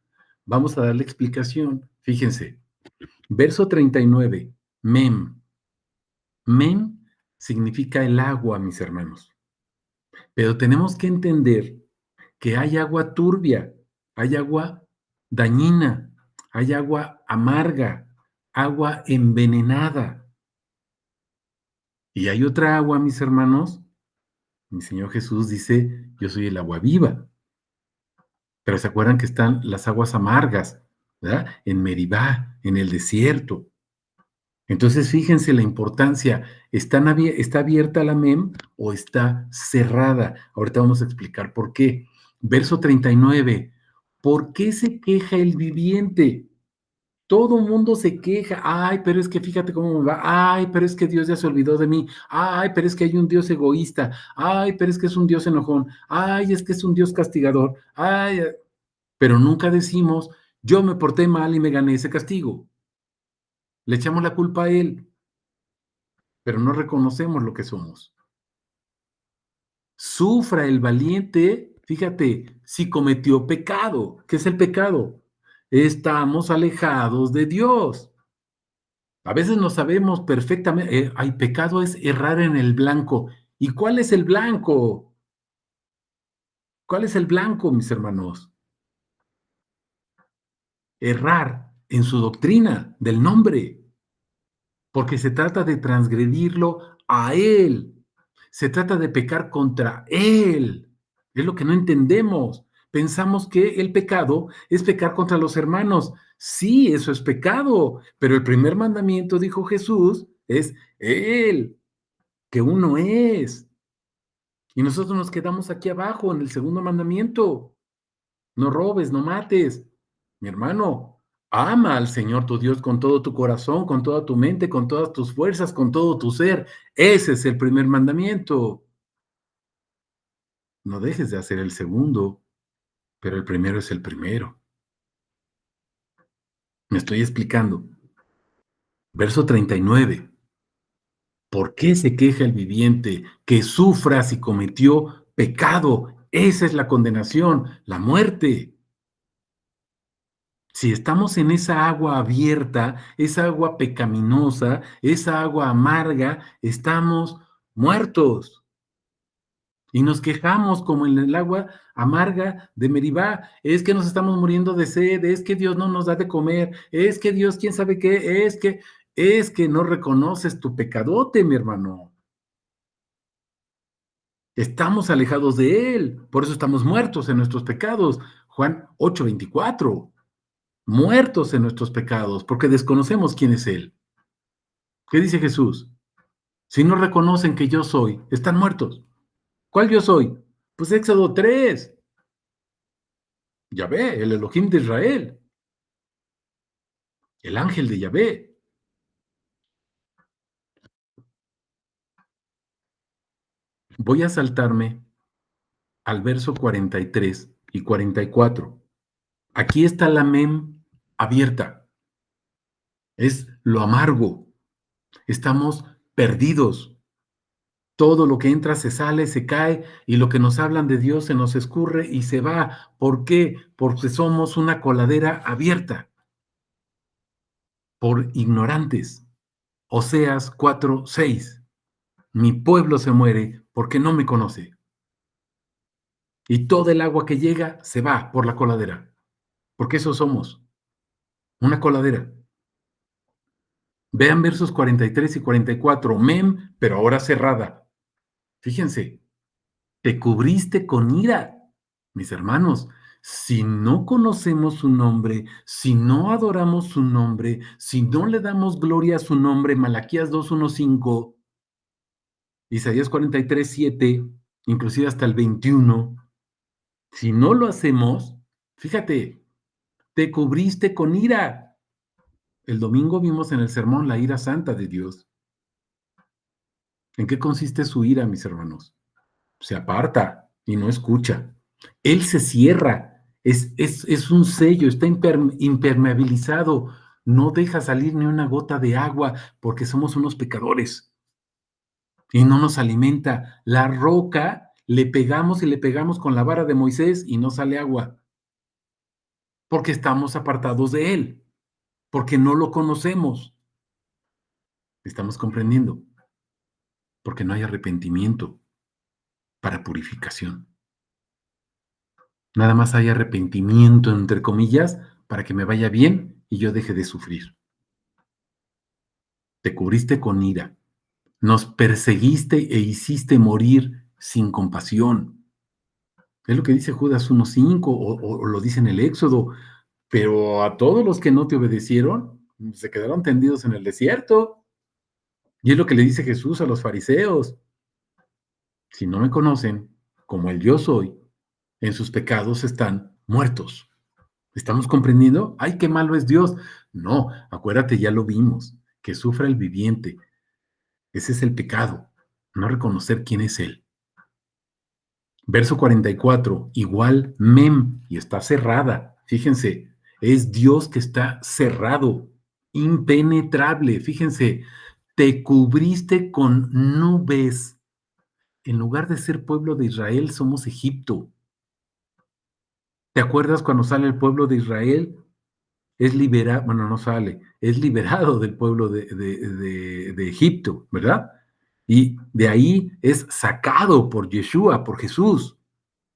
Vamos a darle explicación. Fíjense, verso 39, mem. Mem significa el agua, mis hermanos. Pero tenemos que entender que hay agua turbia, hay agua dañina, hay agua amarga, agua envenenada. Y hay otra agua, mis hermanos. Mi Señor Jesús dice, yo soy el agua viva. Pero se acuerdan que están las aguas amargas, ¿verdad? En Meribá, en el desierto. Entonces, fíjense la importancia, ¿está abierta la mem o está cerrada? Ahorita vamos a explicar por qué. Verso 39, ¿por qué se queja el viviente? Todo mundo se queja, ay, pero es que fíjate cómo me va, ay, pero es que Dios ya se olvidó de mí, ay, pero es que hay un Dios egoísta, ay, pero es que es un Dios enojón, ay, es que es un Dios castigador, ay, pero nunca decimos, yo me porté mal y me gané ese castigo. Le echamos la culpa a Él, pero no reconocemos lo que somos. Sufra el valiente, fíjate, si cometió pecado. ¿Qué es el pecado? Estamos alejados de Dios. A veces no sabemos perfectamente, hay pecado es errar en el blanco. ¿Y cuál es el blanco? ¿Cuál es el blanco, mis hermanos? Errar en su doctrina del nombre, porque se trata de transgredirlo a Él. Se trata de pecar contra Él. Es lo que no entendemos. Pensamos que el pecado es pecar contra los hermanos. Sí, eso es pecado, pero el primer mandamiento, dijo Jesús, es Él, que uno es. Y nosotros nos quedamos aquí abajo en el segundo mandamiento. No robes, no mates. Mi hermano, ama al Señor tu Dios con todo tu corazón, con toda tu mente, con todas tus fuerzas, con todo tu ser. Ese es el primer mandamiento. No dejes de hacer el segundo, pero el primero es el primero. Me estoy explicando. Verso 39. ¿Por qué se queja el viviente que sufra si cometió pecado? Esa es la condenación, la muerte. Si estamos en esa agua abierta, esa agua pecaminosa, esa agua amarga, estamos muertos. Y nos quejamos como en el agua amarga de Meribá. Es que nos estamos muriendo de sed, es que Dios no nos da de comer, es que Dios quién sabe qué, es que no reconoces tu pecadote, mi hermano. Estamos alejados de Él, por eso estamos muertos en nuestros pecados. Juan 8:24, muertos en nuestros pecados, porque desconocemos quién es Él. ¿Qué dice Jesús? Si no reconocen que yo soy, están muertos. ¿Cuál yo soy? Pues Éxodo 3, Yahvé, el Elohim de Israel, el ángel de Yahvé. Voy a saltarme al verso 43 y 44. Aquí está la mem abierta, es lo amargo. Estamos perdidos. Todo lo que entra se sale, se cae, y lo que nos hablan de Dios se nos escurre y se va. ¿Por qué? Porque somos una coladera abierta por ignorantes. Oseas 4:6. Mi pueblo se muere porque no me conoce. Y todo el agua que llega se va por la coladera. Porque eso somos, una coladera. Vean versos 43 y 44. Mem, pero ahora cerrada. Fíjense, te cubriste con ira. Mis hermanos, si no conocemos su nombre, si no adoramos su nombre, si no le damos gloria a su nombre, Malaquías 2:1-5, Isaías 43:7, inclusive hasta el 21, si no lo hacemos, fíjate, te cubriste con ira. El domingo vimos en el sermón la ira santa de Dios. ¿En qué consiste su ira, mis hermanos? Se aparta y no escucha. Él se cierra, es un sello, está impermeabilizado, no deja salir ni una gota de agua porque somos unos pecadores y no nos alimenta. La roca le pegamos y le pegamos con la vara de Moisés y no sale agua porque estamos apartados de él, porque no lo conocemos. Estamos comprendiendo, porque no hay arrepentimiento para purificación. Nada más hay arrepentimiento, entre comillas, para que me vaya bien y yo deje de sufrir. Te cubriste con ira, nos perseguiste e hiciste morir sin compasión. Es lo que dice Judas 1:5 o lo dice en el Éxodo, pero a todos los que no te obedecieron se quedaron tendidos en el desierto. Y es lo que le dice Jesús a los fariseos. Si no me conocen, como el yo soy, en sus pecados están muertos. ¿Estamos comprendiendo? ¡Ay, qué malo es Dios! No, acuérdate, ya lo vimos, que sufra el viviente. Ese es el pecado, no reconocer quién es Él. Verso 44, igual mem, y está cerrada. Fíjense, es Dios que está cerrado, impenetrable. Fíjense, te cubriste con nubes. En lugar de ser pueblo de Israel, somos Egipto. ¿Te acuerdas cuando sale el pueblo de Israel? Es liberado, bueno, no sale, es liberado del pueblo de Egipto, ¿verdad? Y de ahí es sacado por Yeshua, por Jesús,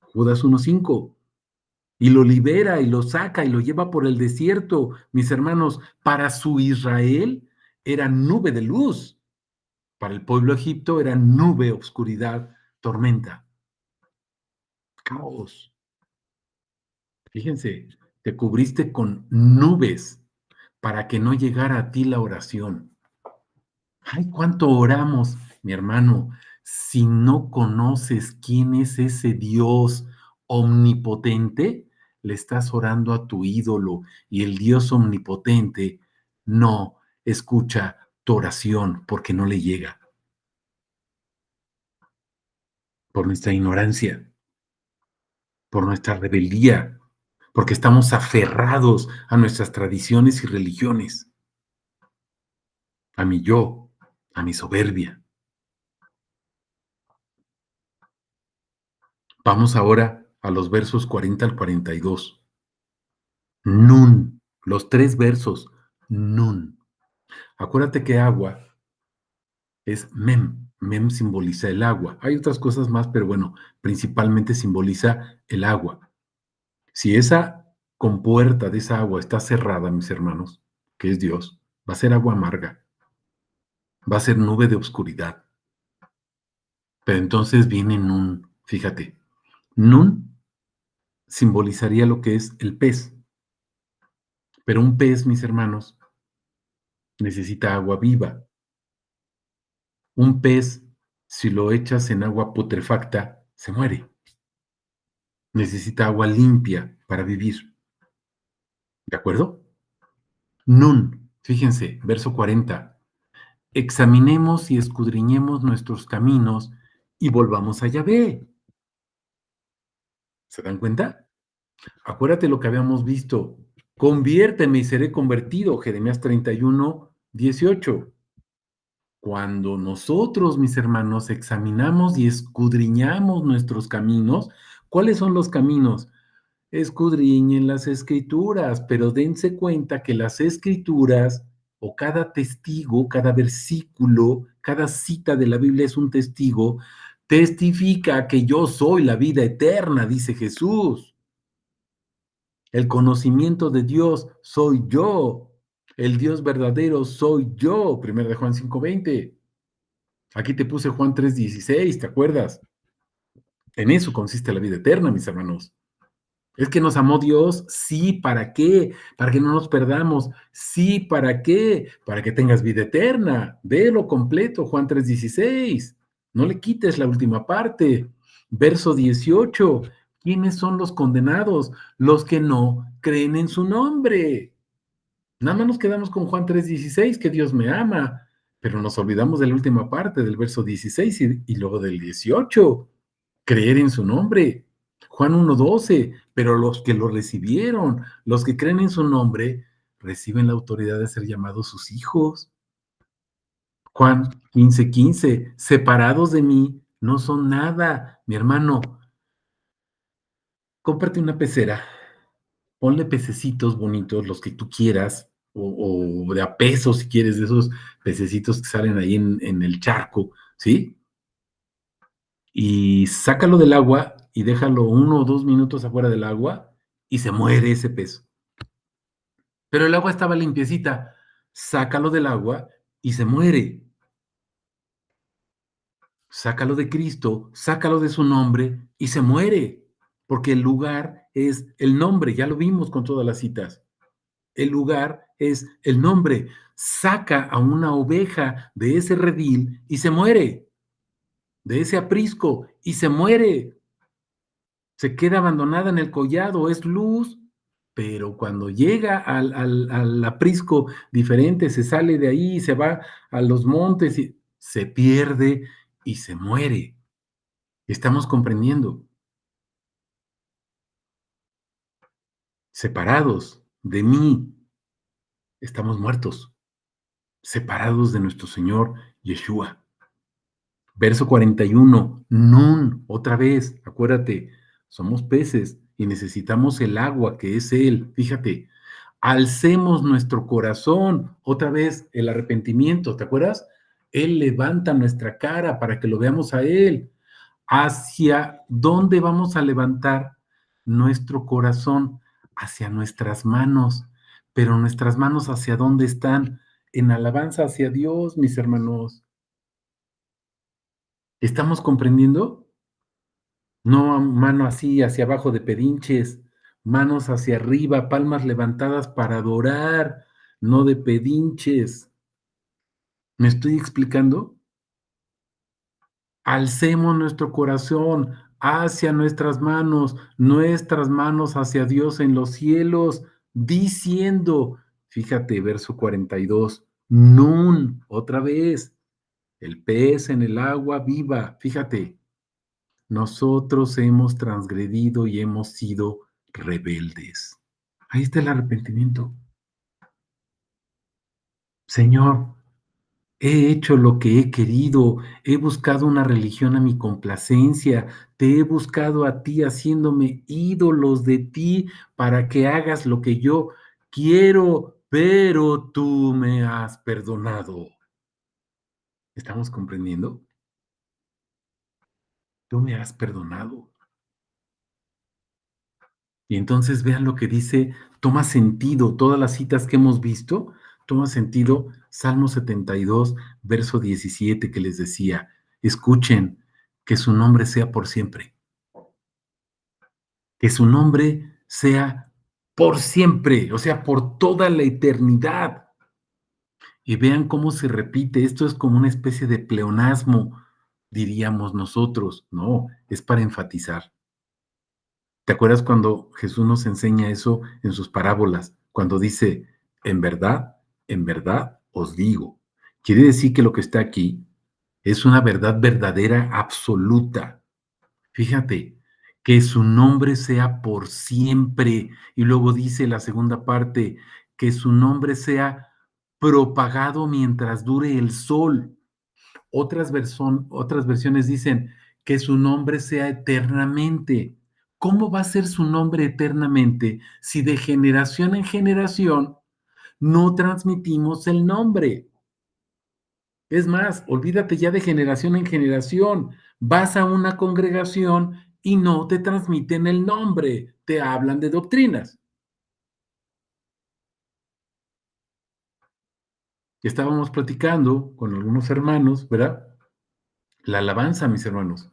Judas 1:5, y lo libera y lo saca y lo lleva por el desierto. Mis hermanos, para su Israel era nube de luz, para el pueblo egipto era nube, oscuridad, tormenta, caos. Fíjense, te cubriste con nubes para que no llegara a ti la oración. Ay, cuánto oramos, mi hermano, si no conoces quién es ese Dios omnipotente, le estás orando a tu ídolo y el Dios omnipotente no escucha tu oración porque no le llega por nuestra ignorancia. por nuestra rebeldía, porque estamos aferrados a nuestras tradiciones y religiones, a mi yo, a mi soberbia. Vamos ahora a los versos 40 al 42. Nun, los 3 versos, nun. Acuérdate que agua es mem, mem simboliza el agua. Hay otras cosas más, pero bueno, principalmente simboliza el agua. Si esa compuerta de esa agua está cerrada, mis hermanos, que es Dios, va a ser agua amarga, va a ser nube de oscuridad. Pero entonces viene Nun, fíjate, Nun simbolizaría lo que es el pez, pero un pez, mis hermanos, necesita agua viva. Un pez, si lo echas en agua putrefacta, se muere. Necesita agua limpia para vivir. ¿De acuerdo? Nun, fíjense, verso 40. Examinemos y escudriñemos nuestros caminos y volvamos a Yahvé. ¿Se dan cuenta? Acuérdate lo que habíamos visto. Conviérteme y seré convertido. Jeremías 31, 18. Cuando nosotros, mis hermanos, examinamos y escudriñamos nuestros caminos, ¿cuáles son los caminos? Escudriñen las escrituras, pero dense cuenta que las escrituras o cada testigo, cada versículo, cada cita de la Biblia es un testigo, testifica que yo soy la vida eterna, dice Jesús. El conocimiento de Dios soy yo. El Dios verdadero soy yo. 1 de Juan 5:20. Aquí te puse Juan 3:16, ¿te acuerdas? En eso consiste la vida eterna, mis hermanos. Es que nos amó Dios, sí, ¿para qué? Para que no nos perdamos, sí, ¿para qué? Para que tengas vida eterna. Velo completo, Juan 3:16. No le quites la última parte. Verso 18. ¿Quiénes son los condenados? Los que no creen en su nombre. Nada más nos quedamos con Juan 3:16, que Dios me ama, pero nos olvidamos de la última parte del verso 16 y luego del 18. Creer en su nombre. Juan 1:12, pero los que lo recibieron, los que creen en su nombre, reciben la autoridad de ser llamados sus hijos. Juan 15:15, separados de mí, no son nada. Mi hermano, cómprate una pecera, ponle pececitos bonitos, los que tú quieras, o de a peso si quieres, de esos pececitos que salen ahí en el charco, ¿sí? Y sácalo del agua y déjalo 1 o 2 minutos afuera del agua y se muere ese pez. Pero el agua estaba limpiecita, sácalo del agua y se muere. Sácalo de Cristo, sácalo de su nombre y se muere, porque el lugar es el nombre, ya lo vimos con todas las citas. El lugar es el nombre. Saca a una oveja de ese redil y se muere, de ese aprisco y se muere. Se queda abandonada en el collado, es luz, pero cuando llega al aprisco diferente, se sale de ahí, se va a los montes y se pierde y se muere. Estamos comprendiendo, separados de mí, estamos muertos, separados de nuestro Señor Yeshua. Verso 41, Nun, otra vez, acuérdate, somos peces y necesitamos el agua que es Él. Fíjate, alcemos nuestro corazón, otra vez el arrepentimiento, ¿te acuerdas? Él levanta nuestra cara para que lo veamos a Él. ¿Hacia dónde vamos a levantar nuestro corazón? Hacia nuestras manos. Pero nuestras manos, ¿hacia dónde están? En alabanza hacia Dios, mis hermanos. ¿Estamos comprendiendo? No mano así hacia abajo de pedinches, manos hacia arriba, palmas levantadas para adorar, no de pedinches. ¿Me estoy explicando? Alcemos nuestro corazón hacia nuestras manos hacia Dios en los cielos, diciendo, fíjate, verso 42, Nun, otra vez, el pez en el agua viva, fíjate, nosotros hemos transgredido y hemos sido rebeldes. Ahí está el arrepentimiento. Señor, he hecho lo que he querido, he buscado una religión a mi complacencia, te he buscado a ti haciéndome ídolos de ti para que hagas lo que yo quiero, pero tú me has perdonado. ¿Estamos comprendiendo? Tú me has perdonado. Y entonces vean lo que dice, toma sentido, todas las citas que hemos visto, toma sentido Salmo 72, verso 17 que les decía, escuchen, que su nombre sea por siempre, que su nombre sea por siempre, o sea, por toda la eternidad. Y vean cómo se repite, esto es como una especie de pleonasmo, diríamos nosotros, no, es para enfatizar. ¿Te acuerdas cuando Jesús nos enseña eso en sus parábolas? Cuando dice, en verdad os digo. Quiere decir que lo que está aquí es una verdad verdadera, absoluta. Fíjate, que su nombre sea por siempre. Y luego dice la segunda parte, que su nombre sea propagado mientras dure el sol. Otras versiones dicen que su nombre sea eternamente. ¿Cómo va a ser su nombre eternamente si de generación en generación no transmitimos el nombre? Es más, olvídate ya de generación en generación. Vas a una congregación y no te transmiten el nombre, te hablan de doctrinas. Estábamos platicando con algunos hermanos, ¿verdad? La alabanza, mis hermanos.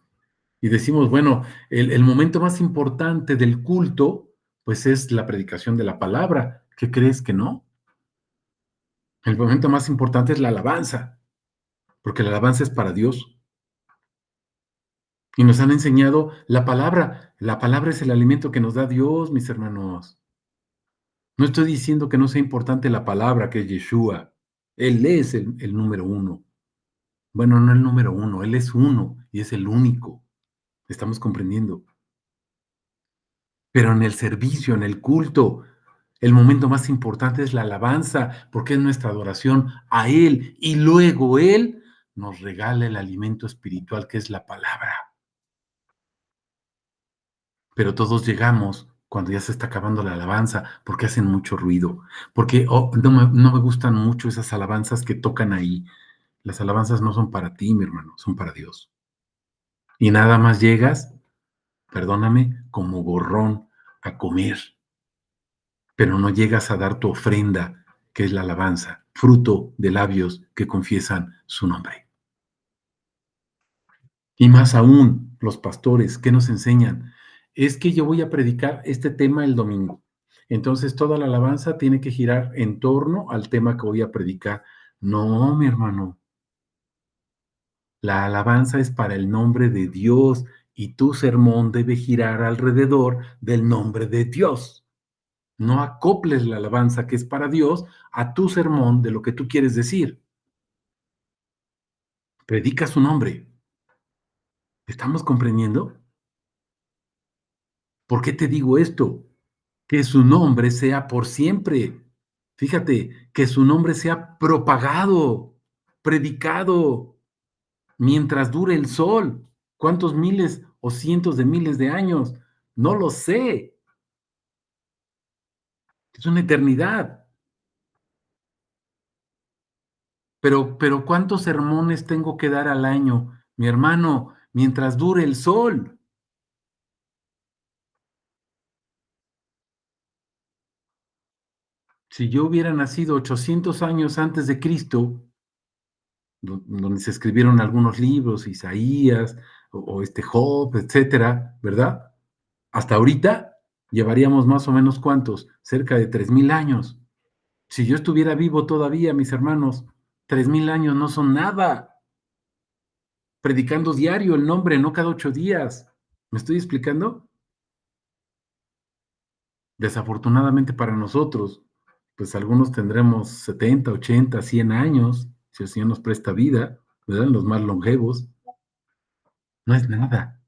Y decimos, bueno, el momento más importante del culto, pues es la predicación de la palabra. ¿Qué crees que no? El momento más importante es la alabanza, porque la alabanza es para Dios. Y nos han enseñado la palabra. La palabra es el alimento que nos da Dios, mis hermanos. No estoy diciendo que no sea importante la palabra, que es Yeshua. Él es el número uno. Bueno, no el número uno, Él es uno y es el único. ¿Estamos comprendiendo? Pero en el servicio, en el culto, el momento más importante es la alabanza, porque es nuestra adoración a Él. Y luego Él nos regala el alimento espiritual que es la palabra. Pero todos llegamos cuando ya se está acabando la alabanza, porque hacen mucho ruido, porque no me gustan mucho esas alabanzas que tocan ahí. Las alabanzas no son para ti, mi hermano, son para Dios. Y nada más llegas, perdóname, como borrón a comer, pero no llegas a dar tu ofrenda, que es la alabanza, fruto de labios que confiesan su nombre. Y más aún, los pastores, ¿qué nos enseñan? Es que yo voy a predicar este tema el domingo. Entonces toda la alabanza tiene que girar en torno al tema que voy a predicar. No, mi hermano, la alabanza es para el nombre de Dios y tu sermón debe girar alrededor del nombre de Dios. No acoples la alabanza que es para Dios a tu sermón de lo que tú quieres decir. Predica su nombre. ¿Estamos comprendiendo? ¿Por qué te digo esto? Que su nombre sea por siempre. Fíjate, que su nombre sea propagado, predicado, mientras dure el sol. ¿Cuántos miles o cientos de miles de años? No lo sé. Es una eternidad. Pero ¿cuántos sermones tengo que dar al año, mi hermano, mientras dure el sol? Si yo hubiera nacido 800 años antes de Cristo, donde se escribieron algunos libros, Isaías o este Job, etcétera, ¿verdad? Hasta ahorita llevaríamos más o menos ¿cuántos? Cerca de 3000 años. Si yo estuviera vivo todavía, mis hermanos, 3000 años no son nada. Predicando diario el nombre, no cada 8 días. ¿Me estoy explicando? Desafortunadamente para nosotros, pues algunos tendremos 70, 80, 100 años, si el Señor nos presta vida, ¿verdad? Los más longevos. No es nada.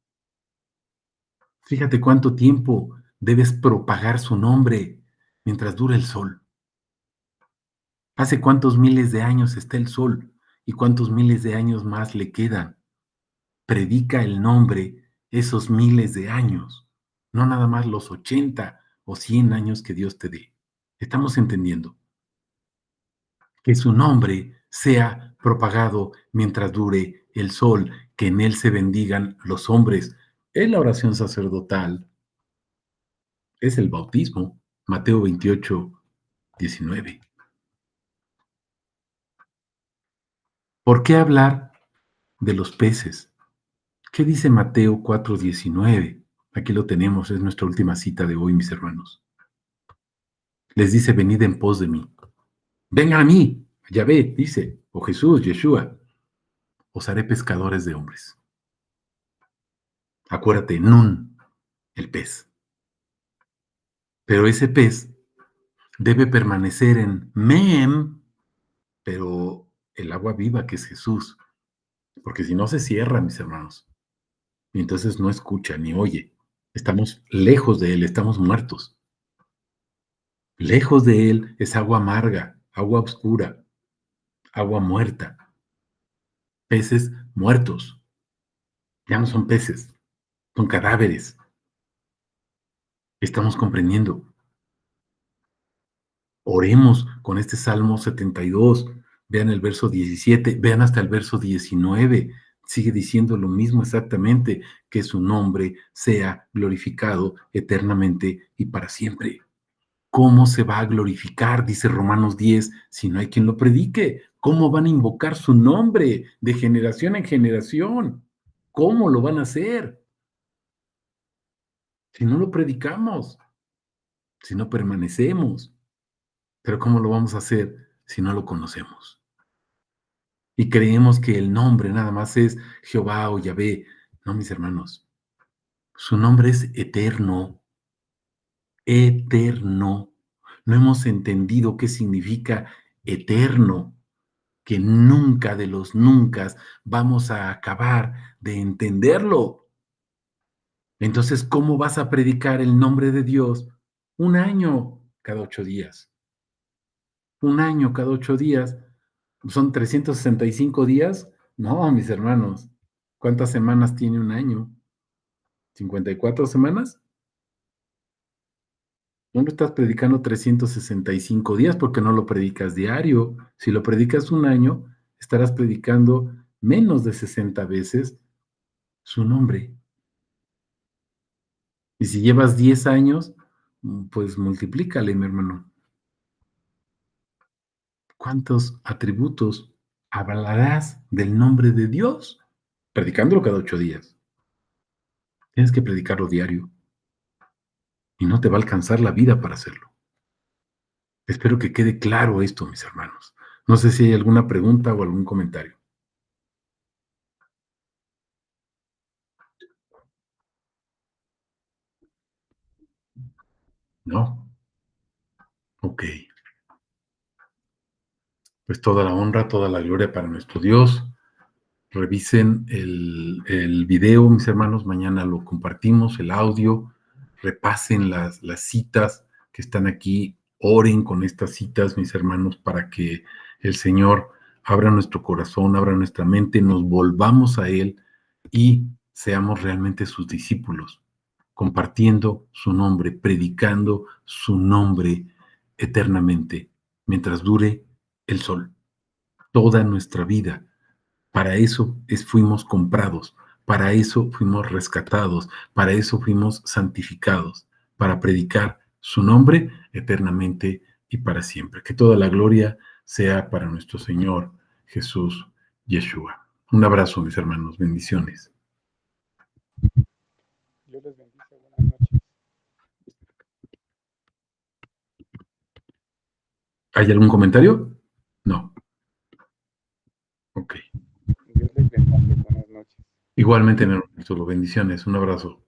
Fíjate cuánto tiempo debes propagar su nombre mientras dura el sol. ¿Hace cuántos miles de años está el sol y cuántos miles de años más le quedan? Predica el nombre esos miles de años, no nada más los 80 o 100 años que Dios te dé. Estamos entendiendo que su nombre sea propagado mientras dure el sol, que en él se bendigan los hombres. Es la oración sacerdotal, es el bautismo, Mateo 28, 19. ¿Por qué hablar de los peces? ¿Qué dice Mateo 4:19? Aquí lo tenemos, es nuestra última cita de hoy, mis hermanos. Les dice, venid en pos de mí. Vengan a mí, Yahvé, dice, o Jesús, Yeshua, os haré pescadores de hombres. Acuérdate, Nun, el pez. Pero ese pez debe permanecer en Mem, pero el agua viva que es Jesús, porque si no se cierra, mis hermanos, y entonces no escucha ni oye. Estamos lejos de Él, estamos muertos. Lejos de Él es agua amarga, agua oscura, agua muerta, peces muertos. Ya no son peces, son cadáveres. Estamos comprendiendo. Oremos con este Salmo 72. Vean el verso 17, vean hasta el verso 19. Sigue diciendo lo mismo exactamente, que su nombre sea glorificado eternamente y para siempre. ¿Cómo se va a glorificar, dice Romanos 10, si no hay quien lo predique? ¿Cómo van a invocar su nombre de generación en generación? ¿Cómo lo van a hacer? Si no lo predicamos, si no permanecemos. Pero ¿cómo lo vamos a hacer si no lo conocemos? Y creemos que el nombre nada más es Jehová o Yahvé. No, mis hermanos. Su nombre es eterno, eterno. No hemos entendido qué significa eterno, que nunca de los nunca vamos a acabar de entenderlo. Entonces, ¿cómo vas a predicar el nombre de Dios? Un año cada 8 días. Un año cada 8 días. ¿Son 365 días? No, mis hermanos. ¿Cuántas semanas tiene un año? ¿54 semanas? No lo estás predicando 365 días porque no lo predicas diario. Si lo predicas un año, estarás predicando menos de 60 veces su nombre. Y si llevas 10 años, pues multiplícale, mi hermano. ¿Cuántos atributos hablarás del nombre de Dios? Predicándolo cada 8 días. Tienes que predicarlo diario. Y no te va a alcanzar la vida para hacerlo. Espero que quede claro esto, mis hermanos. No sé si hay alguna pregunta o algún comentario. ¿No? Ok. Pues toda la honra, toda la gloria para nuestro Dios. Revisen el video, mis hermanos. Mañana lo compartimos, el audio. Repasen las citas que están aquí. Oren con estas citas, mis hermanos, para que el Señor abra nuestro corazón, abra nuestra mente, nos volvamos a Él y seamos realmente sus discípulos, compartiendo su nombre, predicando su nombre eternamente, mientras dure el sol. Toda nuestra vida. Para eso fuimos comprados, para eso fuimos rescatados, para eso fuimos santificados, para predicar su nombre eternamente y para siempre. Que toda la gloria sea para nuestro Señor Jesús Yeshua. Un abrazo, mis hermanos. Bendiciones. Dios les bendice. Buenas noches. ¿Hay algún comentario? No. Ok. Dios les bendice. Buenas noches. Igualmente, mi hermano, bendiciones. Un abrazo.